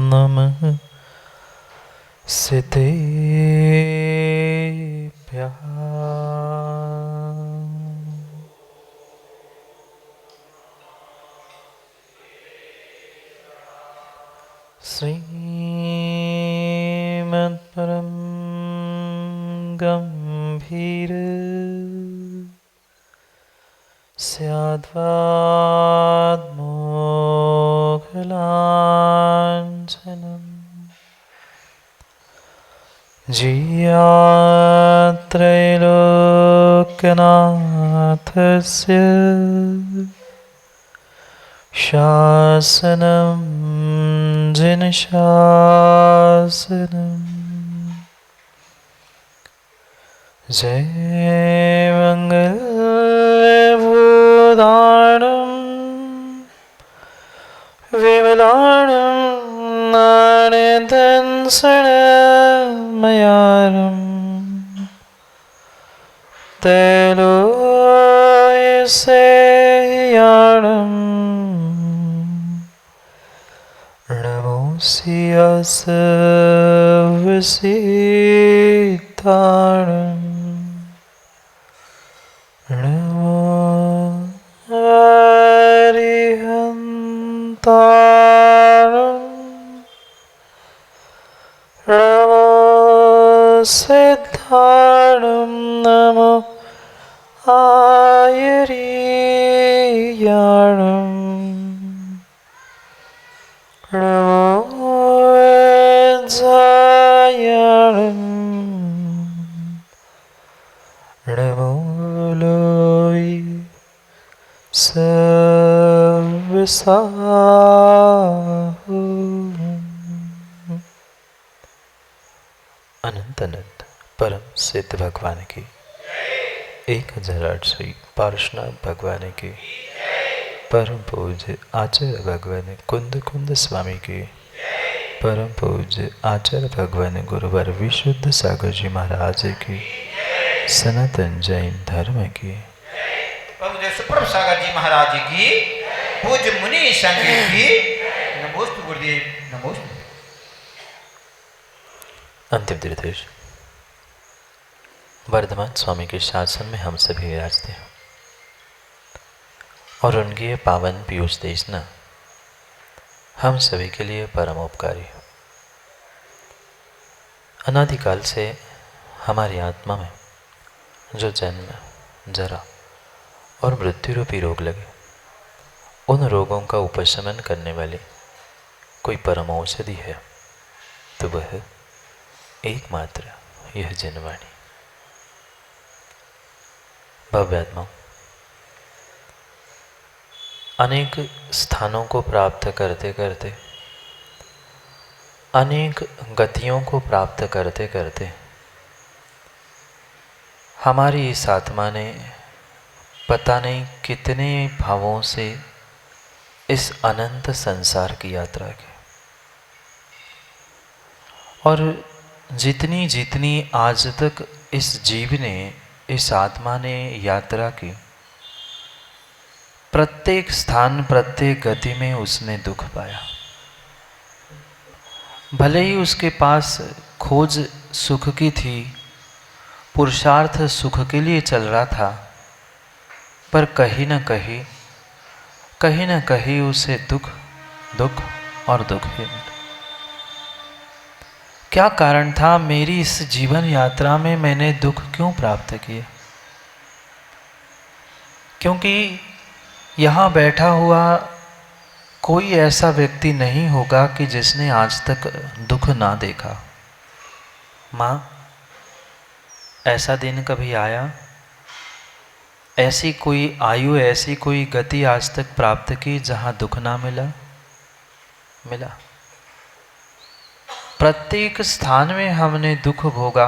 नमः सिद्धेभ्यः। श्रीमद्परं गम्भीर स्याद्मोघलाञ्छनम् जियात्रैलोक्यनाथस्य शासनं जिनशासनम्। जय मंगलभूताणं विमलाणं नानेतंसणमयारं त्रैलोक्यसेयाणं नमोऽस्यास्य नमो अरिहन्ताणं नमो सिद्धाणं नमो आयर्याणं नमो वज्रायणं नमो सर्वसाहु। अनंत अनंत परम सिद्ध भगवान की 1008 पार्श्वनाथ भगवान की परम पूज्य आचार्य भगवान कुंद कुंद स्वामी की परम पूज्य आचार्य भगवान गुरुवर विशुद्ध सागर जी महाराज की सनातन जैन धर्म की सुप्रभ सागर जी महाराज की पूज्य मुनि संघ की नमोस्तु गुरुदेव नमोस्तु। अंतिम निर्देश वर्धमान स्वामी के शासन में हम सभी विराजते हैं और उनकी ये पावन पीयूष देशना हम सभी के लिए परम उपकारी है। अनादिकाल से हमारी आत्मा में जो जन्म जरा और मृत्यु रूपी रोग लगे, उन रोगों का उपशमन करने वाली कोई परम औषधि है तो वह एकमात्र यह जनवाणी। भव्यात्माओं, अनेक स्थानों को प्राप्त करते करते, अनेक गतियों को प्राप्त करते करते हमारी इस आत्मा ने पता नहीं कितने भावों से इस अनंत संसार की यात्रा की, और जितनी जितनी आज तक इस जीव ने, इस आत्मा ने यात्रा की, प्रत्येक स्थान प्रत्येक गति में उसने दुख पाया। भले ही उसके पास खोज सुख की थी, पुरुषार्थ सुख के लिए चल रहा था, पर कहीं न कहीं उसे दुख और दुख ही मिला। क्या कारण था? मेरी इस जीवन यात्रा में मैंने दुख क्यों प्राप्त किए? क्योंकि यहाँ बैठा हुआ कोई ऐसा व्यक्ति नहीं होगा कि जिसने आज तक दुख ना देखा। माँ, ऐसा दिन कभी आया? ऐसी कोई आयु, ऐसी कोई गति आज तक प्राप्त की जहाँ दुख ना मिला? मिला। प्रत्येक स्थान में हमने दुख भोगा,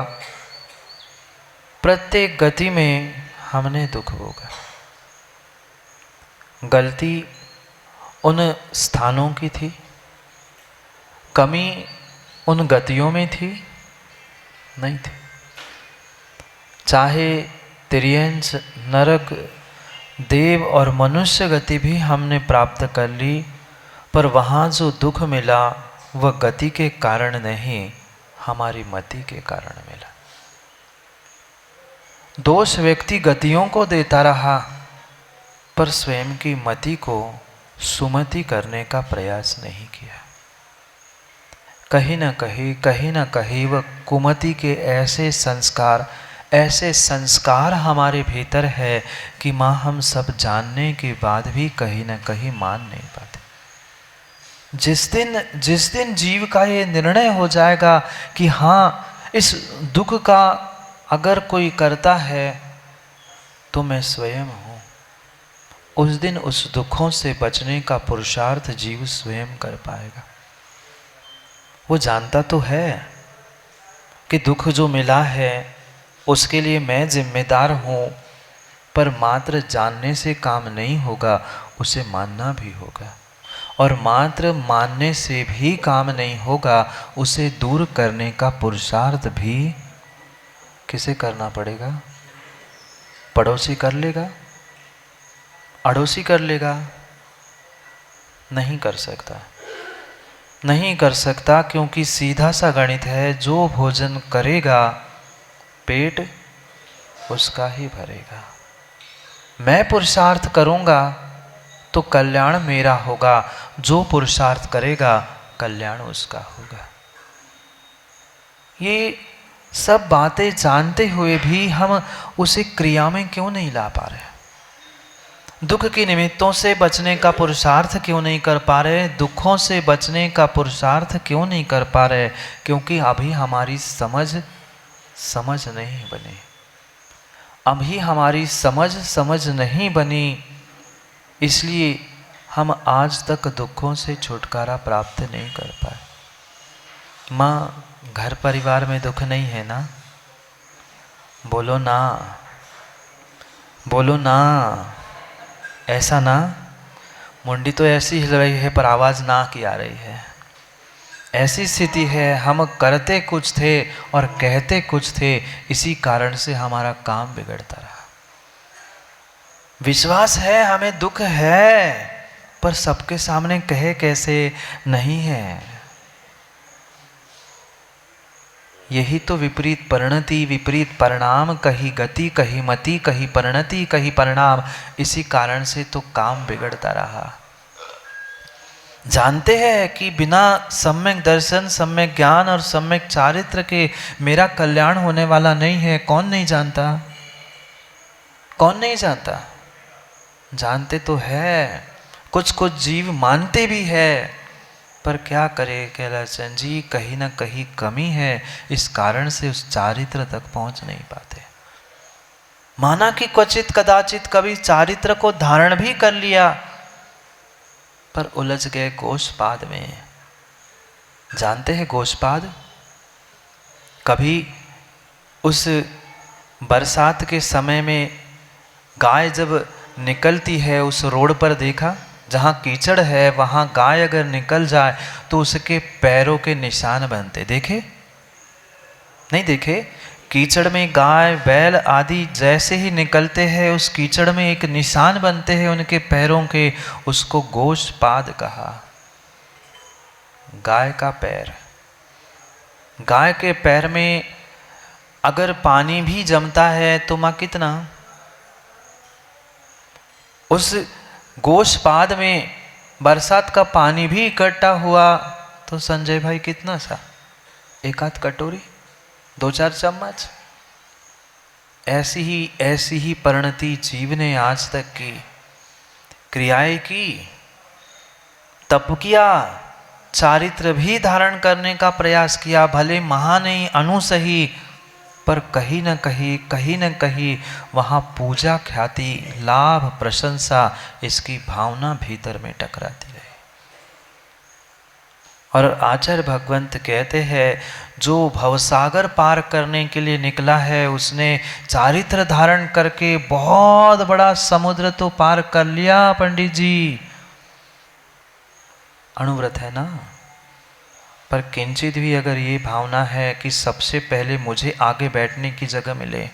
प्रत्येक गति में हमने दुख भोगा। गलती उन स्थानों की थी, कमी उन गतियों में थी? नहीं थी। चाहे तिर्यंच, नरक, देव और मनुष्य गति भी हमने प्राप्त कर ली, पर वहाँ जो दुख मिला वह गति के कारण नहीं, हमारी मति के कारण मिला। दोष व्यक्ति गतियों को देता रहा, पर स्वयं की मति को सुमति करने का प्रयास नहीं किया। कहीं न कहीं वह कुमति के ऐसे संस्कार हमारे भीतर है कि माँ हम सब जानने के बाद भी कहीं न कहीं मान नहीं पाते। जिस दिन जीव का ये निर्णय हो जाएगा कि हाँ, इस दुख का अगर कोई करता है तो मैं स्वयं हूँ, उस दिन उस दुखों से बचने का पुरुषार्थ जीव स्वयं कर पाएगा। वो जानता तो है कि दुख जो मिला है उसके लिए मैं जिम्मेदार हूँ, पर मात्र जानने से काम नहीं होगा, उसे मानना भी होगा। और मात्र मानने से भी काम नहीं होगा, उसे दूर करने का पुरुषार्थ भी किसे करना पड़ेगा? पड़ोसी कर लेगा? अड़ोसी कर लेगा? नहीं कर सकता, नहीं कर सकता, क्योंकि सीधा सा गणित है, जो भोजन करेगा पेट उसका ही भरेगा। मैं पुरुषार्थ करूँगा तो कल्याण मेरा होगा, जो पुरुषार्थ करेगा कल्याण उसका होगा। ये सब बातें जानते हुए भी हम उसे क्रिया में क्यों नहीं ला पा रहे? दुख के निमित्तों से बचने का पुरुषार्थ क्यों नहीं कर पा रहे? दुखों से बचने का पुरुषार्थ क्यों नहीं कर पा रहे? क्योंकि अभी हमारी समझ नहीं बनी। अभी हमारी समझ नहीं बनी, इसलिए हम आज तक दुखों से छुटकारा प्राप्त नहीं कर पाए। माँ, घर परिवार में दुख नहीं है ना? बोलो ना, बोलो ना। ऐसा ना, मुंडी तो ऐसी हिल रही है पर आवाज़ ना की आ रही है। ऐसी स्थिति है, हम करते कुछ थे और कहते कुछ थे, इसी कारण से हमारा काम बिगड़ता रहा। विश्वास है हमें दुख है, पर सबके सामने कहे कैसे? नहीं है। यही तो विपरीत परिणति, विपरीत परिणाम, कहीं गति, कहीं मति, कहीं परिणति, कहीं परिणाम, इसी कारण से तो काम बिगड़ता रहा। जानते हैं कि बिना सम्यक दर्शन, सम्यक ज्ञान और सम्यक चारित्र के मेरा कल्याण होने वाला नहीं है। कौन नहीं जानता? कौन नहीं जानता? जानते तो है, कुछ जीव मानते भी है, पर क्या करे कैलाशचंद्र जी, कहीं ना कहीं कमी है, इस कारण से उस चारित्र तक पहुंच नहीं पाते। माना कि क्वचित कदाचित कभी चारित्र को धारण भी कर लिया, पर उलझ गए गोशपाद में। जानते हैं गोशपाद? कभी उस बरसात के समय में गाय जब निकलती है उस रोड पर, देखा जहाँ कीचड़ है वहाँ गाय अगर निकल जाए तो उसके पैरों के निशान बनते, देखे? नहीं देखे? कीचड़ में गाय बैल आदि जैसे ही निकलते हैं, उस कीचड़ में एक निशान बनते हैं उनके पैरों के, उसको गोशपाद कहा। गाय का पैर, गाय के पैर में अगर पानी भी जमता है तो माँ कितना, उस गोशपाद में बरसात का पानी भी इकट्ठा हुआ तो संजय भाई कितना सा, एक आध कटोरी, 2-4 चम्मच। ऐसी ही परिणति जीव ने आज तक की, क्रियाएं की, तप किया, चारित्र भी धारण करने का प्रयास किया, भले महा नहीं, अणु सही, पर कहीं न कहीं वहाँ पूजा, ख्याति, लाभ, प्रशंसा, इसकी भावना भीतर में टकराती रही। और आचार्य भगवंत कहते हैं, जो भवसागर पार करने के लिए निकला है उसने चारित्र धारण करके बहुत बड़ा समुद्र तो पार कर लिया पंडित जी। अणुव्रत है ना, पर किंचित भी अगर ये भावना है कि सबसे पहले मुझे आगे बैठने की जगह मिले,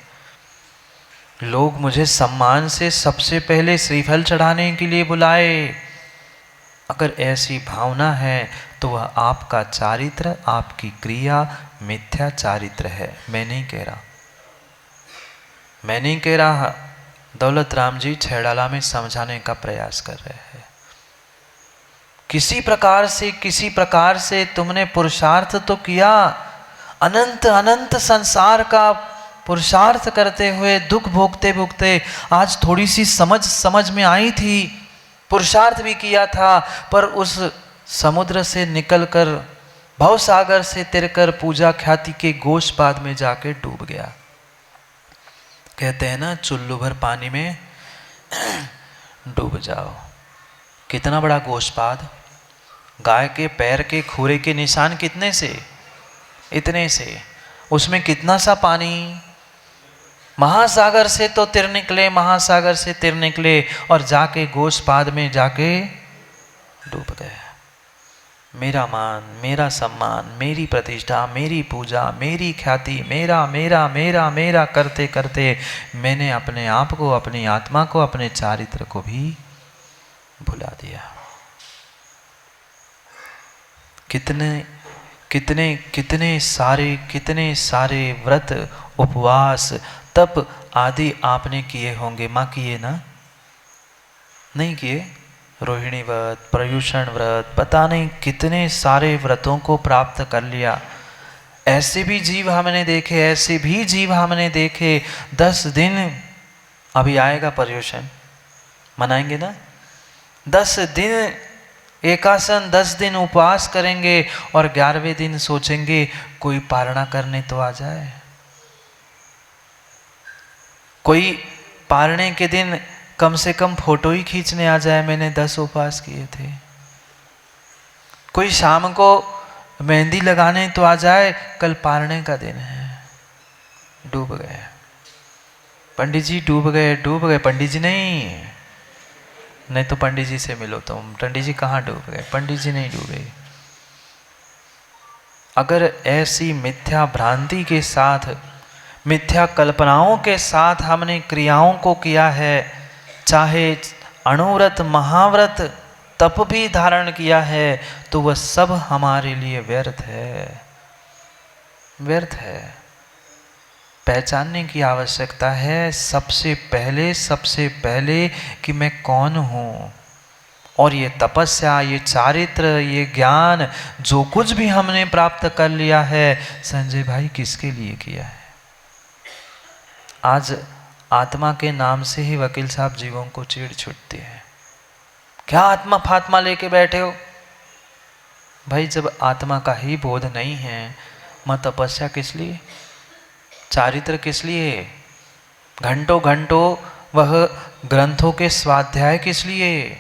लोग मुझे सम्मान से सबसे पहले श्रीफल चढ़ाने के लिए बुलाए। अगर ऐसी भावना है तो वह आपका चारित्र, आपकी क्रिया मिथ्या चारित्र है। मैं नहीं कह रहा, मैं नहीं कह रहा। दौलत राम जी छैड़ाला में समझाने का प्रयास कर रहे हैं। किसी प्रकार से तुमने पुरुषार्थ तो किया, अनंत अनंत संसार का पुरुषार्थ करते हुए दुख भोगते भोगते आज थोड़ी सी समझ में आई थी, पुरुषार्थ भी किया था, पर उस समुद्र से निकलकर भवसागर से तिरकर पूजा ख्याति के गोशपाद में जाके डूब गया। कहते हैं ना, चुल्लू भर पानी में डूब जाओ। कितना बड़ा गोशपाद, गाय के पैर के खुरे के निशान कितने से, इतने से, उसमें कितना सा पानी, महासागर से तो तिर निकले, महासागर से तिर निकले और जाके गोशपाद में जाके डूब गए। मेरा मान, मेरा सम्मान, मेरी प्रतिष्ठा, मेरी पूजा, मेरी ख्याति, मेरा मेरा मेरा मेरा करते करते मैंने अपने आप को, अपनी आत्मा को, अपने चारित्र को भी भुला दिया। कितने सारे व्रत, उपवास, तप आदि आपने किए होंगे। माँ किए ना? नहीं किए? रोहिणी व्रत, पर्युषण व्रत, पता नहीं कितने सारे व्रतों को प्राप्त कर लिया। ऐसे भी जीव हमने देखे, ऐसे भी जीव हमने देखे 10 दिन, अभी आएगा पर्युषण, मनाएंगे ना, 10 दिन एकासन, 10 दिन उपवास करेंगे और 11वें दिन सोचेंगे कोई पारणा करने तो आ जाए। कोई पारने के दिन कम से कम फोटो ही खींचने आ जाए, मैंने 10 उपवास किए थे। कोई शाम को मेहंदी लगाने तो आ जाए, कल पारने का दिन है। डूब गए पंडित जी, डूब गए पंडित जी। नहीं तो पंडित जी से मिलो तुम। पंडित जी कहाँ डूब गए? पंडित जी नहीं डूबे। अगर ऐसी मिथ्या भ्रांति के साथ, मिथ्या कल्पनाओं के साथ हमने क्रियाओं को किया है, चाहे अणुव्रत, महाव्रत, तप भी धारण किया है, तो वह सब हमारे लिए व्यर्थ है, व्यर्थ है। पहचानने की आवश्यकता है सबसे पहले कि मैं कौन हूँ। और ये तपस्या, ये चारित्र, ये ज्ञान, जो कुछ भी हमने प्राप्त कर लिया है, संजय भाई किसके लिए किया है? आज आत्मा के नाम से ही वकील साहब जीवों को चीड़ छूटती है। क्या आत्मा फात्मा लेके बैठे हो? भाई जब आत्मा का ही बोध नहीं है, मैं तपस्या किस लिए, चारित्र किस लिए, घंटों घंटों वह ग्रंथों के स्वाध्याय किस लिए?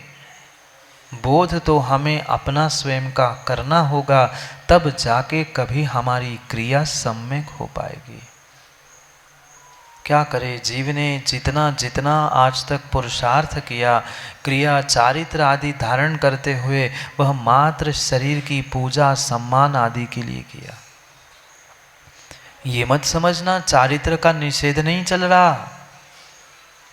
बोध तो हमें अपना स्वयं का करना होगा, तब जाके कभी हमारी क्रिया सम्यक हो पाएगी। क्या करे, जीव ने जितना जितना आज तक पुरुषार्थ किया, क्रिया चारित्र आदि धारण करते हुए, वह मात्र शरीर की पूजा सम्मान आदि के लिए किया। ये मत समझना चारित्र का निषेध नहीं चल रहा,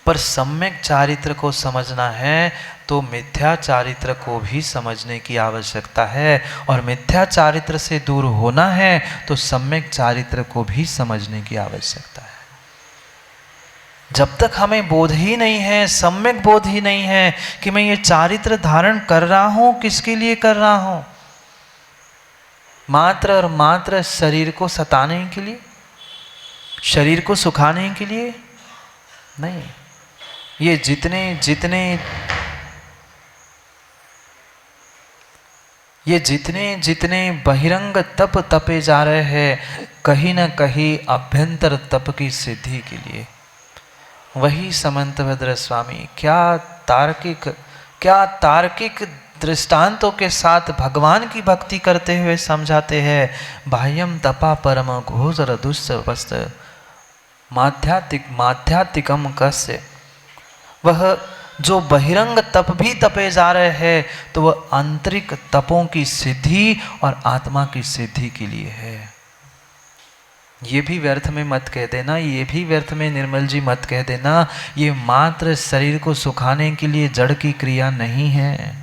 पर सम्यक चारित्र को समझना है तो मिथ्या चारित्र को भी समझने की आवश्यकता है, और मिथ्या चारित्र से दूर होना है तो सम्यक चारित्र को भी समझने की आवश्यकता है। जब तक हमें बोध ही नहीं है, सम्यक बोध ही नहीं है कि मैं ये चारित्र धारण कर रहा हूं, किसके लिए कर रहा हूं? मात्र और मात्र शरीर को सताने के लिए, शरीर को सुखाने के लिए नहीं। ये जितने बहिरंग तप तपे जा रहे हैं, कहीं न कहीं अभ्यंतर तप की सिद्धि के लिए। वही समंतभद्र स्वामी क्या तार्किक दृष्टांतों के साथ भगवान की भक्ति करते हुए समझाते हैं। बाह्यम तपा परम घोर दुष्वस्त माध्यात्मिकम कस्य। वह जो बहिरंग तप भी तपे जा रहे हैं, तो वह आंतरिक तपों की सिद्धि और आत्मा की सिद्धि के लिए है। ये भी व्यर्थ में मत कह देना, ये भी व्यर्थ में निर्मल जी मत कह देना, ये मात्र शरीर को सुखाने के लिए जड़ की क्रिया नहीं है।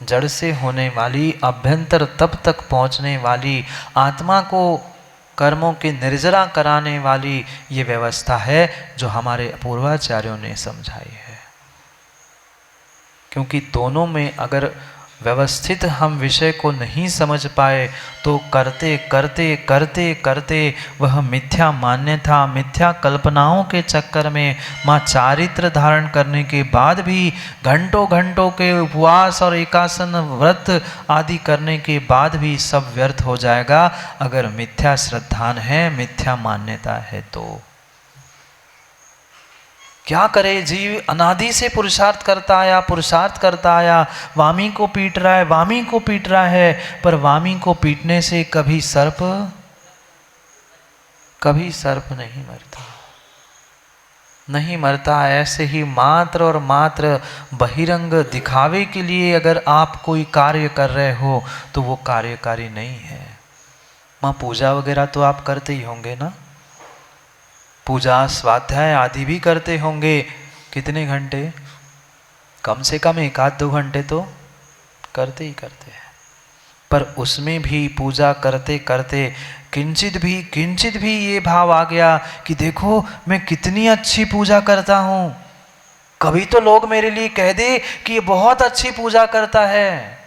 जड़ से होने वाली, अभ्यंतर तब तक पहुँचने वाली, आत्मा को कर्मों की निर्जरा कराने वाली ये व्यवस्था है जो हमारे पूर्वाचार्यों ने समझाई है। क्योंकि दोनों में अगर व्यवस्थित हम विषय को नहीं समझ पाए तो करते करते करते करते वह मिथ्या मान्यता, मिथ्या कल्पनाओं के चक्कर में माँ चारित्र धारण करने के बाद भी, घंटों घंटों के उपवास और एकासन व्रत आदि करने के बाद भी सब व्यर्थ हो जाएगा अगर मिथ्या श्रद्धान है, मिथ्या मान्यता है तो। क्या करे जीव, अनादि से पुरुषार्थ करता आया, वामी को पीट रहा है, वामी को पीट रहा है, पर वामी को पीटने से कभी सर्प नहीं मरता। ऐसे ही मात्र और मात्र बहिरंग दिखावे के लिए अगर आप कोई कार्य कर रहे हो तो वो कार्यकारी नहीं है। माँ पूजा वगैरह तो आप करते ही होंगे ना, पूजा स्वाध्याय आदि भी करते होंगे। कितने घंटे? कम से कम 1-2 घंटे तो करते ही करते हैं। पर उसमें भी पूजा करते करते किंचित भी ये भाव आ गया कि देखो मैं कितनी अच्छी पूजा करता हूँ, कभी तो लोग मेरे लिए कह दे कि ये बहुत अच्छी पूजा करता है,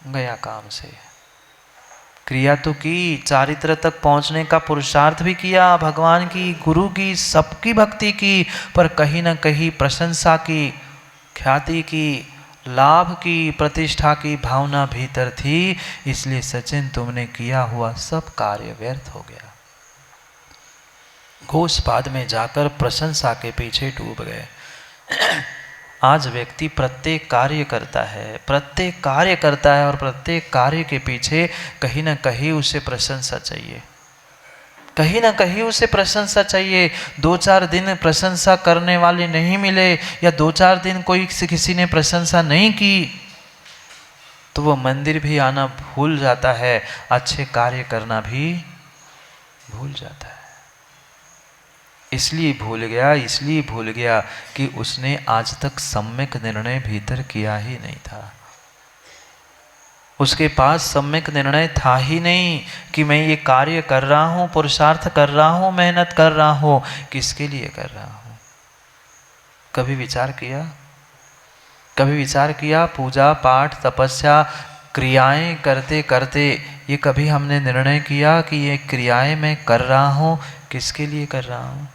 गया काम से। क्रिया तो की, चारित्र तक पहुंचने का पुरुषार्थ भी किया, भगवान की, गुरु की, सबकी भक्ति की, पर कहीं ना कहीं प्रशंसा की, ख्याति की, लाभ की, प्रतिष्ठा की भावना भीतर थी। इसलिए सचिन तुमने किया हुआ सब कार्य व्यर्थ हो गया। घोषपाद में जाकर प्रशंसा के पीछे डूब गए। आज व्यक्ति प्रत्येक कार्य करता है और प्रत्येक कार्य के पीछे कहीं ना कहीं उसे प्रशंसा चाहिए, कहीं ना कहीं उसे प्रशंसा चाहिए। 2-4 दिन प्रशंसा करने वाले नहीं मिले या 2-4 दिन कोई किसी ने प्रशंसा नहीं की तो वो मंदिर भी आना भूल जाता है, अच्छे कार्य करना भी भूल जाता है। इसलिए भूल गया कि उसने आज तक सम्यक निर्णय भीतर किया ही नहीं था। उसके पास सम्यक निर्णय था ही नहीं कि मैं ये कार्य कर रहा हूँ, पुरुषार्थ कर रहा हूँ, मेहनत कर रहा हूँ, किसके लिए कर रहा हूँ। कभी विचार किया पूजा पाठ तपस्या क्रियाएं करते करते ये कभी हमने निर्णय किया कि ये क्रियाएं मैं कर रहा हूँ, किसके लिए कर रहा हूँ।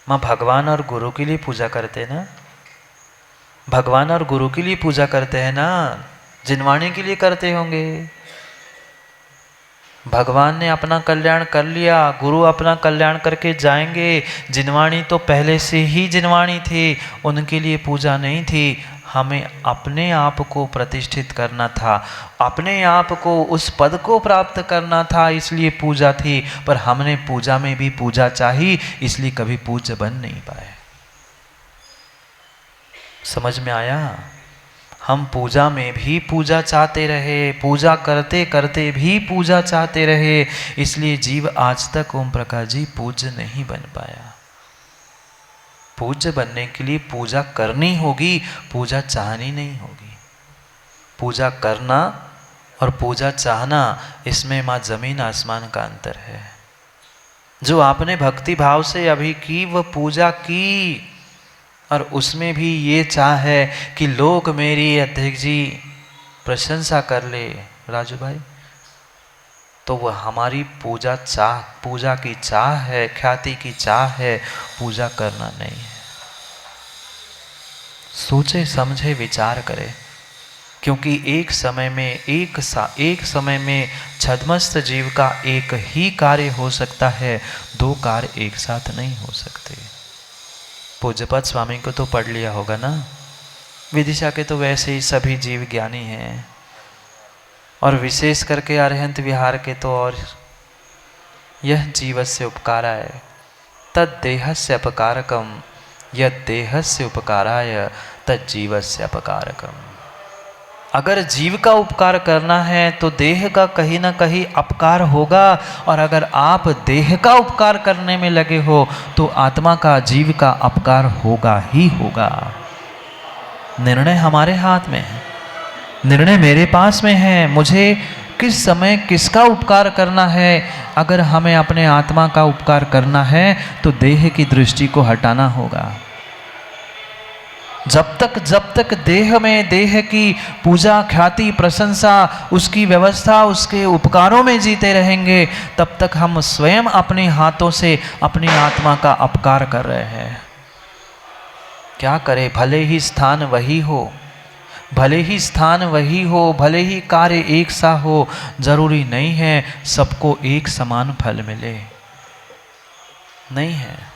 माँ भगवान और गुरु के लिए पूजा करते ना, भगवान और गुरु के लिए पूजा करते हैं ना, जिनवाणी के लिए करते होंगे। भगवान ने अपना कल्याण कर लिया, गुरु अपना कल्याण करके जाएंगे। जिनवाणी तो पहले से ही जिनवाणी थी, उनके लिए पूजा नहीं थी। हमें अपने आप को प्रतिष्ठित करना था, अपने आप को उस पद को प्राप्त करना था, इसलिए पूजा थी। पर हमने पूजा में भी पूजा चाही, इसलिए कभी पूज्य बन नहीं पाए। समझ में आया? हम पूजा में भी पूजा चाहते रहे, पूजा करते करते भी पूजा चाहते रहे, इसलिए जीव आज तक ओम प्रकाश जी पूज्य नहीं बन पाया। पूज्य बनने के लिए पूजा करनी होगी, पूजा चाहनी नहीं होगी। पूजा करना और पूजा चाहना, इसमें माँ जमीन आसमान का अंतर है। जो आपने भक्ति भाव से अभी की वह पूजा की, और उसमें भी ये चाह है कि लोग मेरी अध्यक्ष जी प्रशंसा कर ले राजू भाई, तो वह हमारी पूजा की चाह है, ख्याति की चाह है, पूजा करना नहीं है। सोचे समझे विचार करे, क्योंकि एक समय में छद्मस्त जीव का एक ही कार्य हो सकता है, 2 कार्य एक साथ नहीं हो सकते। पूज्यपाद स्वामी को तो पढ़ लिया होगा ना, विदिशा के तो वैसे ही सभी जीव ज्ञानी हैं, और विशेष करके अरहंत विहार के तो और यह जीवस्य उपकाराय तद्देहस्य अपकारकम यद्देहस्य उपकाराय तज्जीवस्य अपकारकम। अगर जीव का उपकार करना है तो देह का कहीं ना कहीं अपकार होगा, और अगर आप देह का उपकार करने में लगे हो तो आत्मा का, जीव का अपकार होगा ही होगा। निर्णय हमारे हाथ में है, निर्णय मेरे पास में है, मुझे किस समय किसका उपकार करना है। अगर हमें अपने आत्मा का उपकार करना है तो देह की दृष्टि को हटाना होगा। जब तक देह में देह की पूजा, ख्याति, प्रशंसा, उसकी व्यवस्था, उसके उपकारों में जीते रहेंगे, तब तक हम स्वयं अपने हाथों से अपनी आत्मा का अपकार कर रहे हैं। क्या करें, भले ही स्थान वही हो, भले ही स्थान वही हो, भले ही कार्य एक सा हो, जरूरी नहीं है सबको एक समान फल मिले, नहीं है।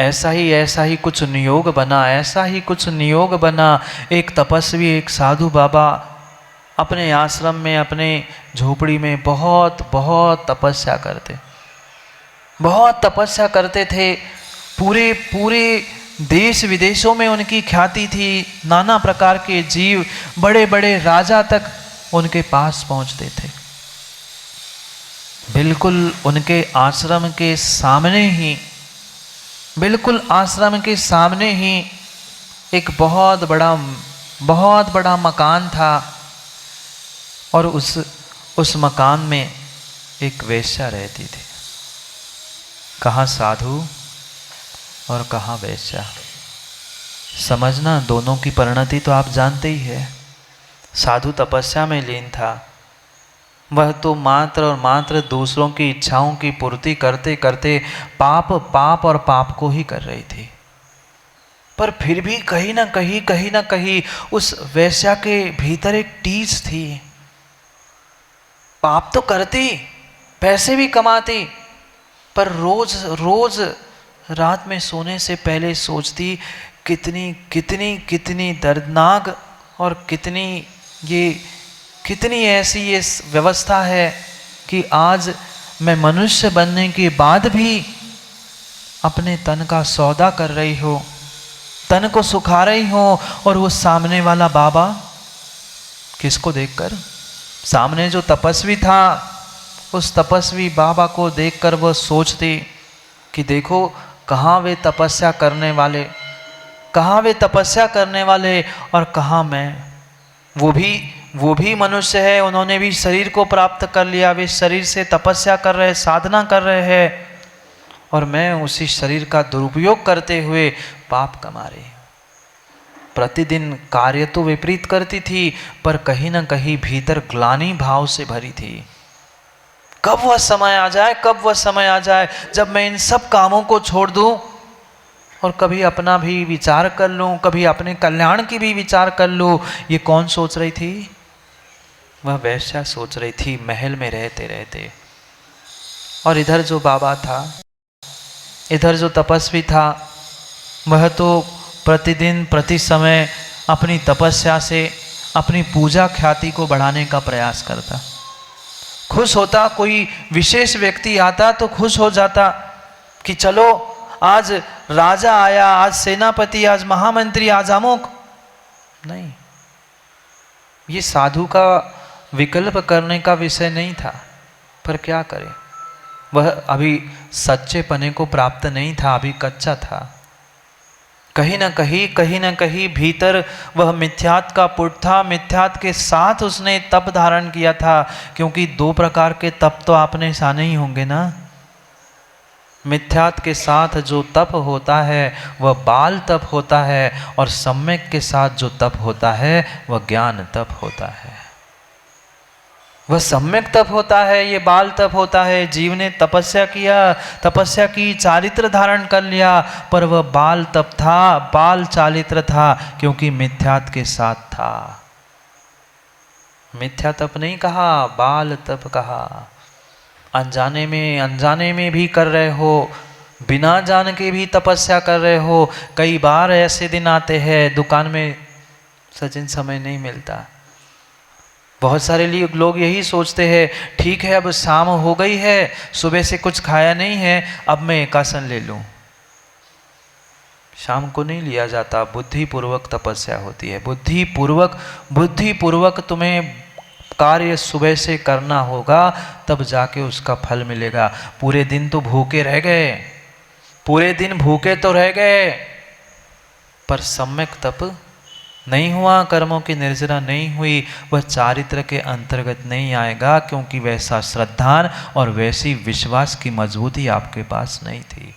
ऐसा ही कुछ नियोग बना, ऐसा ही कुछ नियोग बना। एक तपस्वी, एक साधु बाबा अपने आश्रम में, अपने झोपड़ी में बहुत तपस्या करते थे। पूरे देश विदेशों में उनकी ख्याति थी। नाना प्रकार के जीव, बड़े बड़े राजा तक उनके पास पहुंचते थे। बिल्कुल उनके आश्रम के सामने ही, बिल्कुल आश्रम के सामने ही एक बहुत बड़ा मकान था, और उस मकान में एक वेश्या रहती थी। कहाँ साधु और कहाँ वेश्या, समझना। दोनों की परिणति तो आप जानते ही है। साधु तपस्या में लीन था, वह तो मात्र और मात्र दूसरों की इच्छाओं की पूर्ति करते करते पाप और पाप को ही कर रही थी। पर फिर भी कहीं ना कहीं उस वेश्या के भीतर एक टीस थी। पाप तो करती, पैसे भी कमाती, पर रोज रात में सोने से पहले सोचती कितनी दर्दनाक और कितनी ऐसी ये व्यवस्था है कि आज मैं मनुष्य बनने के बाद भी अपने तन का सौदा कर रही हो, तन को सुखा रही हो। और वो सामने वाला बाबा, किसको देखकर? सामने जो तपस्वी था, उस तपस्वी बाबा को देखकर वह सोचती कि देखो कहाँ वे तपस्या करने वाले और कहाँ मैं। वो भी मनुष्य है, उन्होंने भी शरीर को प्राप्त कर लिया, वे शरीर से तपस्या कर रहे, साधना कर रहे हैं, और मैं उसी शरीर का दुरुपयोग करते हुए पाप कमा रही हूँ। प्रतिदिन कार्य तो विपरीत करती थी, पर कहीं ना कहीं भीतर ग्लानि भाव से भरी थी। कब वह समय आ जाए जब मैं इन सब कामों को छोड़ दूं और कभी अपना भी विचार कर लूं, कभी अपने कल्याण की भी विचार कर लूं। ये कौन सोच रही थी? वह वेश्या सोच रही थी, महल में रहते रहते। और इधर जो बाबा था, इधर जो तपस्वी था, वह तो प्रतिदिन प्रति समय अपनी तपस्या से अपनी पूजा ख्याति को बढ़ाने का प्रयास करता। खुश होता, कोई विशेष व्यक्ति आता तो खुश हो जाता कि चलो आज राजा आया, आज सेनापति, आज महामंत्री, आज अमुक। नहीं, ये साधु का विकल्प करने का विषय नहीं था। पर क्या करे, वह अभी सच्चे पने को प्राप्त नहीं था, अभी कच्चा था। कहीं ना कहीं भीतर वह मिथ्यात का पुट था। मिथ्यात के साथ उसने तप धारण किया था, क्योंकि दो प्रकार के तप तो आपने जाने ही होंगे ना। मिथ्यात के साथ जो तप होता है वह बाल तप होता है, और सम्यक के साथ जो तप होता है वह ज्ञान तप होता है। वह सम्यक तप होता है, ये बाल तप होता है। जीव ने तपस्या की, चारित्र धारण कर लिया, पर वह बाल तप था, बाल चारित्र था, क्योंकि मिथ्यात के साथ था। मिथ्या तप नहीं कहा, बाल तप कहा। अनजाने में भी कर रहे हो, बिना जान के भी तपस्या कर रहे हो। कई बार ऐसे दिन आते हैं दुकान में सचिन समय नहीं मिलता। बहुत सारे लोग यही सोचते हैं, ठीक है अब शाम हो गई है, सुबह से कुछ खाया नहीं है, अब मैं एक आसन ले लूं। शाम को नहीं लिया जाता, बुद्धिपूर्वक तपस्या होती है। बुद्धिपूर्वक तुम्हें कार्य सुबह से करना होगा, तब जाके उसका फल मिलेगा। पूरे दिन तो भूखे रह गए, पूरे दिन भूखे तो रह गए, पर सम्यक तप नहीं हुआ, कर्मों की निर्जरा नहीं हुई, वह चारित्र के अंतर्गत नहीं आएगा, क्योंकि वैसा श्रद्धान और वैसी विश्वास की मजबूती आपके पास नहीं थी।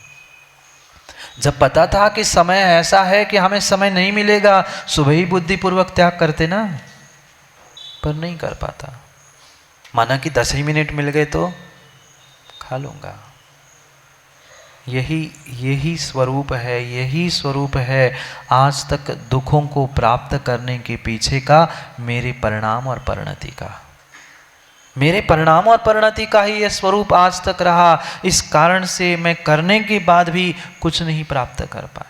जब पता था कि समय ऐसा है कि हमें समय नहीं मिलेगा, सुबह ही बुद्धिपूर्वक त्याग करते ना, पर नहीं कर पाता। माना कि 10 ही मिनट मिल गए तो खा लूंगा। यही स्वरूप है, यही स्वरूप है आज तक दुखों को प्राप्त करने के पीछे का, मेरे परिणाम और परिणति का। मेरे परिणाम और परिणति का ही यह स्वरूप आज तक रहा। इस कारण से मैं करने के बाद भी कुछ नहीं प्राप्त कर पाया।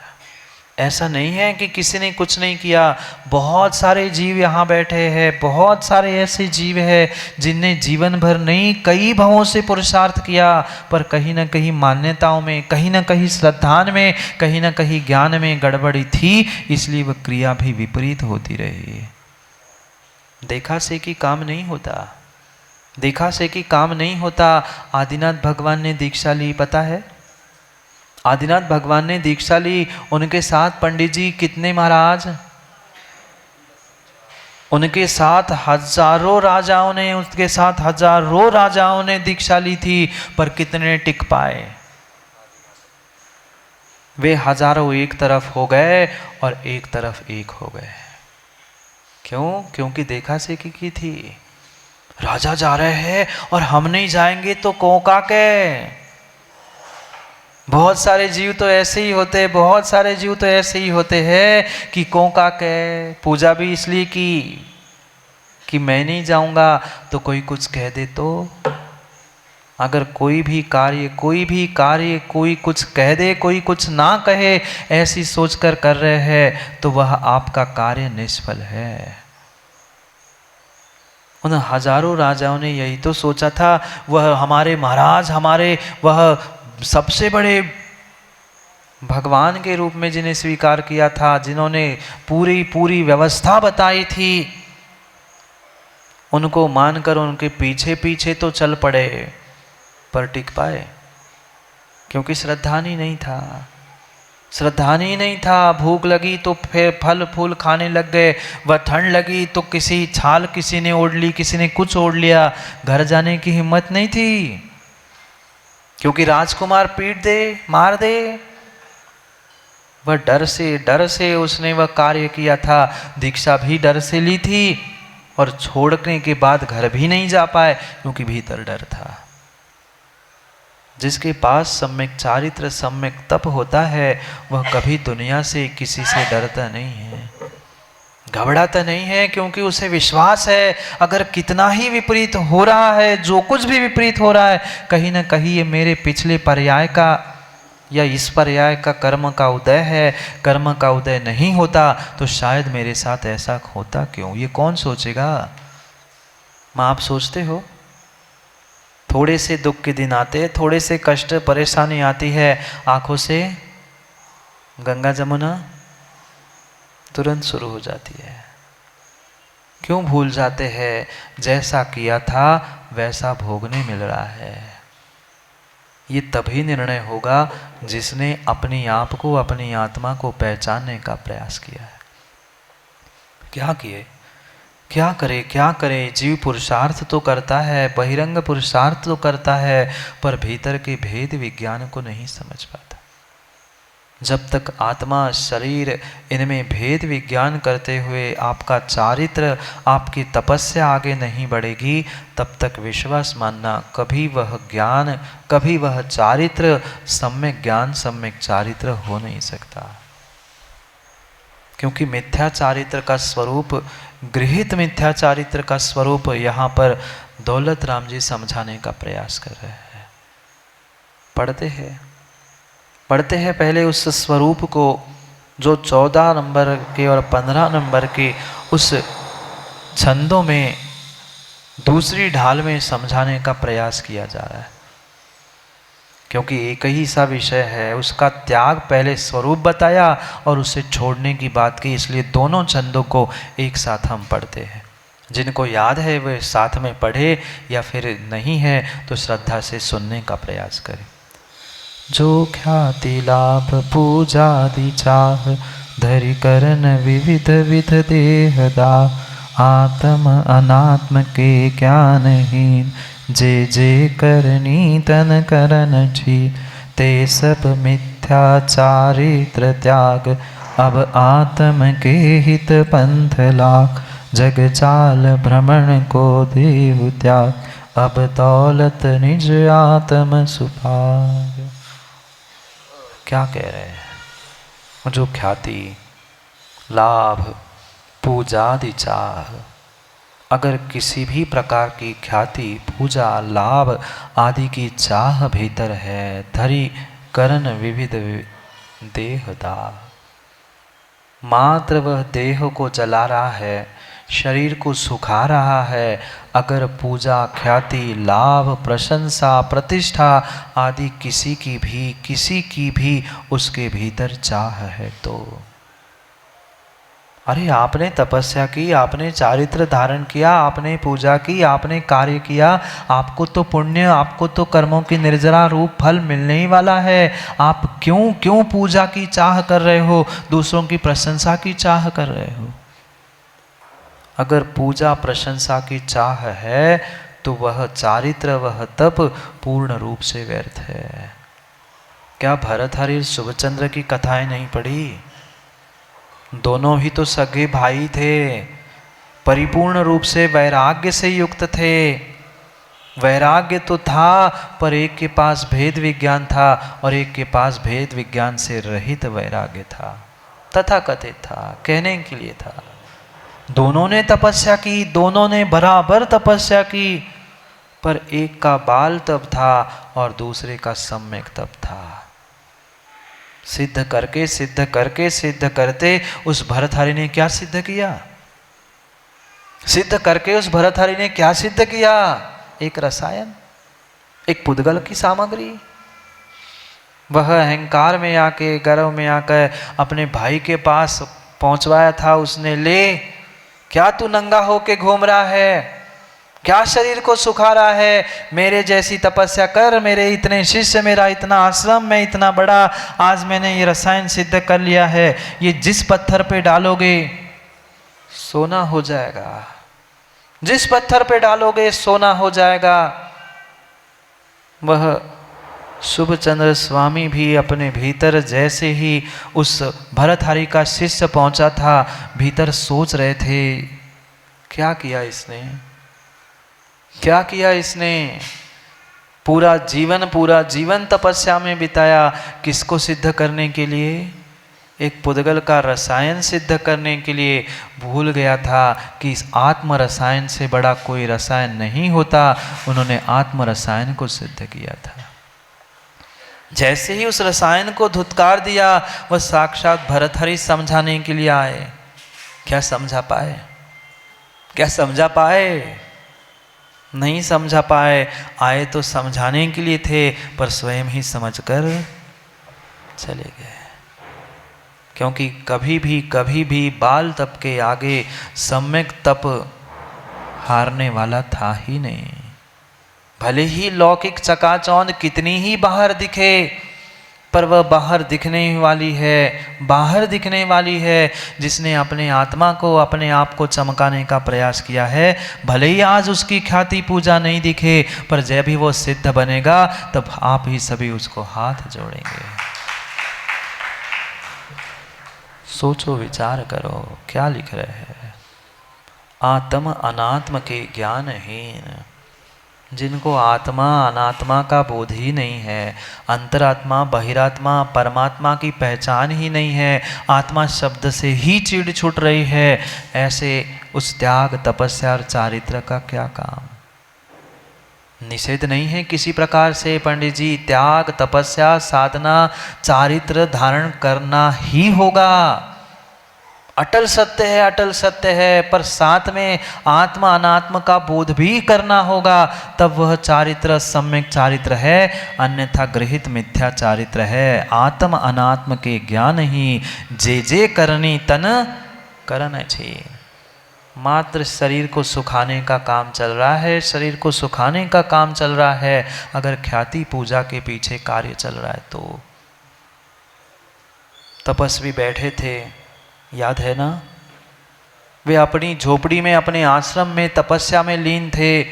ऐसा नहीं है कि किसी ने कुछ नहीं किया। बहुत सारे जीव यहाँ बैठे हैं, बहुत सारे ऐसे जीव हैं जिनने जीवन भर नहीं कई भवों से पुरुषार्थ किया, पर कहीं ना कहीं मान्यताओं में, कहीं ना कहीं श्रद्धान में, कहीं ना कहीं ज्ञान में गड़बड़ी थी, इसलिए वह क्रिया भी विपरीत होती रही। देखा से कि काम नहीं होता, देखा से कि काम नहीं होता। आदिनाथ भगवान ने दीक्षा ली, पता है? आदिनाथ भगवान ने दीक्षा ली, उनके साथ पंडित जी कितने महाराज? उनके साथ हजारों राजाओं ने, उसके साथ हजारों राजाओं ने दीक्षा ली थी, पर कितने टिक पाए? वे हजारों एक तरफ हो गए और एक तरफ एक हो गए। क्यों? क्योंकि देखा से की थी। राजा जा रहे हैं और हम नहीं जाएंगे तो कौका के। बहुत सारे जीव तो ऐसे ही होते, बहुत सारे जीव तो ऐसे ही होते हैं कि कौका के पूजा भी इसलिए की कि मैं नहीं जाऊंगा तो कोई कुछ कह दे तो। अगर कोई भी कार्य कोई कुछ कह दे, कोई कुछ ना कहे, ऐसी सोचकर कर रहे हैं तो वह आपका कार्य निष्फल है। उन हजारों राजाओं ने यही तो सोचा था। वह हमारे महाराज, हमारे वह सबसे बड़े भगवान के रूप में जिन्हें स्वीकार किया था, जिन्होंने पूरी व्यवस्था बताई थी, उनको मानकर उनके पीछे पीछे तो चल पड़े, पर टिक पाए? क्योंकि श्रद्धान ही नहीं था, श्रद्धान ही नहीं था। भूख लगी तो फिर फल फूल खाने लग गए, वह ठंड लगी तो किसी छाल किसी ने ओढ़ ली, किसी ने कुछ ओढ़ लिया, घर जाने की हिम्मत नहीं थी, क्योंकि राजकुमार पीट दे, मार दे। वह डर से उसने वह कार्य किया था। दीक्षा भी डर से ली थी और छोड़ने के बाद घर भी नहीं जा पाए, क्योंकि भीतर डर था। जिसके पास सम्यक चारित्र, सम्यक तप होता है, वह कभी दुनिया से किसी से डरता नहीं है, घबराता नहीं है, क्योंकि उसे विश्वास है अगर कितना ही विपरीत हो रहा है, जो कुछ भी विपरीत हो रहा है, कहीं ना कहीं ये मेरे पिछले पर्याय का या इस पर्याय का कर्म का उदय है। कर्म का उदय नहीं होता तो शायद मेरे साथ ऐसा होता क्यों, ये कौन सोचेगा? माँ, आप सोचते हो? थोड़े से दुख के दिन आते, थोड़े से कष्ट परेशानी आती है, आंखों से गंगा जमुना तुरंत शुरू हो जाती है। क्यों भूल जाते हैं? जैसा किया था वैसा भोगने मिल रहा है। ये तभी निर्णय होगा जिसने अपनी आप को, अपनी आत्मा को पहचानने का प्रयास किया है। क्या किए, क्या करे? जीव पुरुषार्थ तो करता है, बहिरंग पुरुषार्थ तो करता है, पर भीतर के भेद विज्ञान को नहीं समझ पाता। जब तक आत्मा, शरीर इनमें भेद विज्ञान करते हुए आपका चारित्र, आपकी तपस्या आगे नहीं बढ़ेगी, तब तक विश्वास मानना कभी वह ज्ञान, कभी वह चारित्र सम्यक ज्ञान, सम्यक चारित्र हो नहीं सकता। क्योंकि मिथ्या चारित्र का स्वरूप, गृहित मिथ्या चारित्र का स्वरूप यहाँ पर दौलत राम जी समझाने का प्रयास कर रहे हैं। पढ़ते हैं पहले उस स्वरूप को, जो 14 नंबर के और 15 नंबर के उस छंदों में दूसरी ढाल में समझाने का प्रयास किया जा रहा है। क्योंकि एक ही सा विषय है, उसका त्याग पहले स्वरूप बताया और उसे छोड़ने की बात की, इसलिए दोनों छंदों को एक साथ हम पढ़ते हैं। जिनको याद है वे साथ में पढ़े, या फिर नहीं है तो श्रद्धा से सुनने का प्रयास करें। जो ख्याति लाभ पूजादि चाह, धरि करन विविध विध देहदा, आत्म अनात्म के ज्ञानहीन, जे जे करनी तन करन छी, ते सब मिथ्या चारित्र त्याग, अब आत्म के हित पंथ लाग, जग चाल भ्रमण को देव त्याग, अब दौलत निज आत्म सुभाग। क्या कह रहे हैं? जो ख्याति लाभ पूजादि चाह, अगर किसी भी प्रकार की ख्याति पूजा लाभ आदि की चाह भीतर है, धरि करन विविध देहदा, मात्र वह देह को जला रहा है, शरीर को सुखा रहा है, अगर पूजा ख्याति लाभ प्रशंसा प्रतिष्ठा आदि किसी की भी उसके भीतर चाह है तो, अरे आपने तपस्या की, आपने चारित्र धारण किया, आपने पूजा की, आपने कार्य किया, आपको तो पुण्य, आपको तो कर्मों की निर्जरा रूप फल मिलने ही वाला है। आप क्यों पूजा की चाह कर रहे हो, दूसरों की प्रशंसा की चाह कर रहे हो? अगर पूजा प्रशंसा की चाह है तो वह चारित्र, वह तप पूर्ण रूप से व्यर्थ है। क्या भरतहरि शुभचंद्र की कथाएं नहीं पढ़ी? दोनों ही तो सगे भाई थे, परिपूर्ण रूप से वैराग्य से युक्त थे। वैराग्य तो था, पर एक के पास भेद विज्ञान था और एक के पास भेद विज्ञान से रहित वैराग्य था। तथाकथित था, कहने के लिए था। दोनों ने तपस्या की, दोनों ने बराबर तपस्या की, पर एक का बाल तप था और दूसरे का सम्यक तप था। सिद्ध करते उस भरतहरि ने क्या सिद्ध किया? सिद्ध करके उस भरतहरि ने क्या सिद्ध किया? एक रसायन, एक पुद्गल की सामग्री। वह अहंकार में आके, गर्व में आकर अपने भाई के पास पहुंचवाया था उसने। ले, क्या तू नंगा होके घूम रहा है? क्या शरीर को सुखा रहा है? मेरे जैसी तपस्या कर, मेरे इतने शिष्य, मेरा इतना आश्रम, मैं इतना बड़ा, आज मैंने ये रसायन सिद्ध कर लिया है। ये जिस पत्थर पे डालोगे सोना हो जाएगा, जिस पत्थर पे डालोगे सोना हो जाएगा। वह शुभचंद्र स्वामी भी अपने भीतर जैसे ही उस भरतहरि का शिष्य पहुंचा था, भीतर सोच रहे थे, क्या किया इसने, क्या किया इसने? पूरा जीवन तपस्या में बिताया, किसको सिद्ध करने के लिए? एक पुद्गल का रसायन सिद्ध करने के लिए। भूल गया था कि इस आत्म रसायन से बड़ा कोई रसायन नहीं होता। उन्होंने आत्म रसायन को सिद्ध किया था। जैसे ही उस रसायन को धुतकार दिया, वह साक्षात भरतहरि समझाने के लिए आए। क्या समझा पाए? क्या समझा पाए? नहीं समझा पाए। आए तो समझाने के लिए थे, पर स्वयं ही समझकर चले गए। क्योंकि कभी भी बाल तप के आगे सम्यक तप हारने वाला था ही नहीं। भले ही लौकिक चकाचौंध कितनी ही बाहर दिखे, पर वह बाहर दिखने वाली है जिसने अपने आत्मा को, अपने आप को चमकाने का प्रयास किया है। भले ही आज उसकी ख्याति पूजा नहीं दिखे, पर जब भी वो सिद्ध बनेगा तब आप ही सभी उसको हाथ जोड़ेंगे। सोचो, विचार करो, क्या लिख रहे हैं? आत्म अनात्म के ज्ञानहीन, जिनको आत्मा अनात्मा का बोध ही नहीं है, अंतरात्मा बहिरात्मा परमात्मा की पहचान ही नहीं है, आत्मा शब्द से ही चिढ़ छूट रही है, ऐसे उस त्याग तपस्या और चारित्र का क्या काम? निषेध नहीं है किसी प्रकार से पंडित जी, त्याग तपस्या साधना चारित्र धारण करना ही होगा। अटल सत्य है, पर साथ में आत्मा अनात्म का बोध भी करना होगा, तब वह चारित्र सम्यक चारित्र है, अन्यथा गृहित मिथ्या चारित्र है। आत्म अनात्म के ज्ञान ही जे जे करनी तन करन छे। मात्र शरीर को सुखाने का काम चल रहा है, शरीर को सुखाने का काम चल रहा है। अगर ख्याति पूजा के पीछे कार्य चल रहा है तो तपस्वी बैठे थे, याद है ना, वे अपनी झोपड़ी में अपने आश्रम में तपस्या में लीन थे,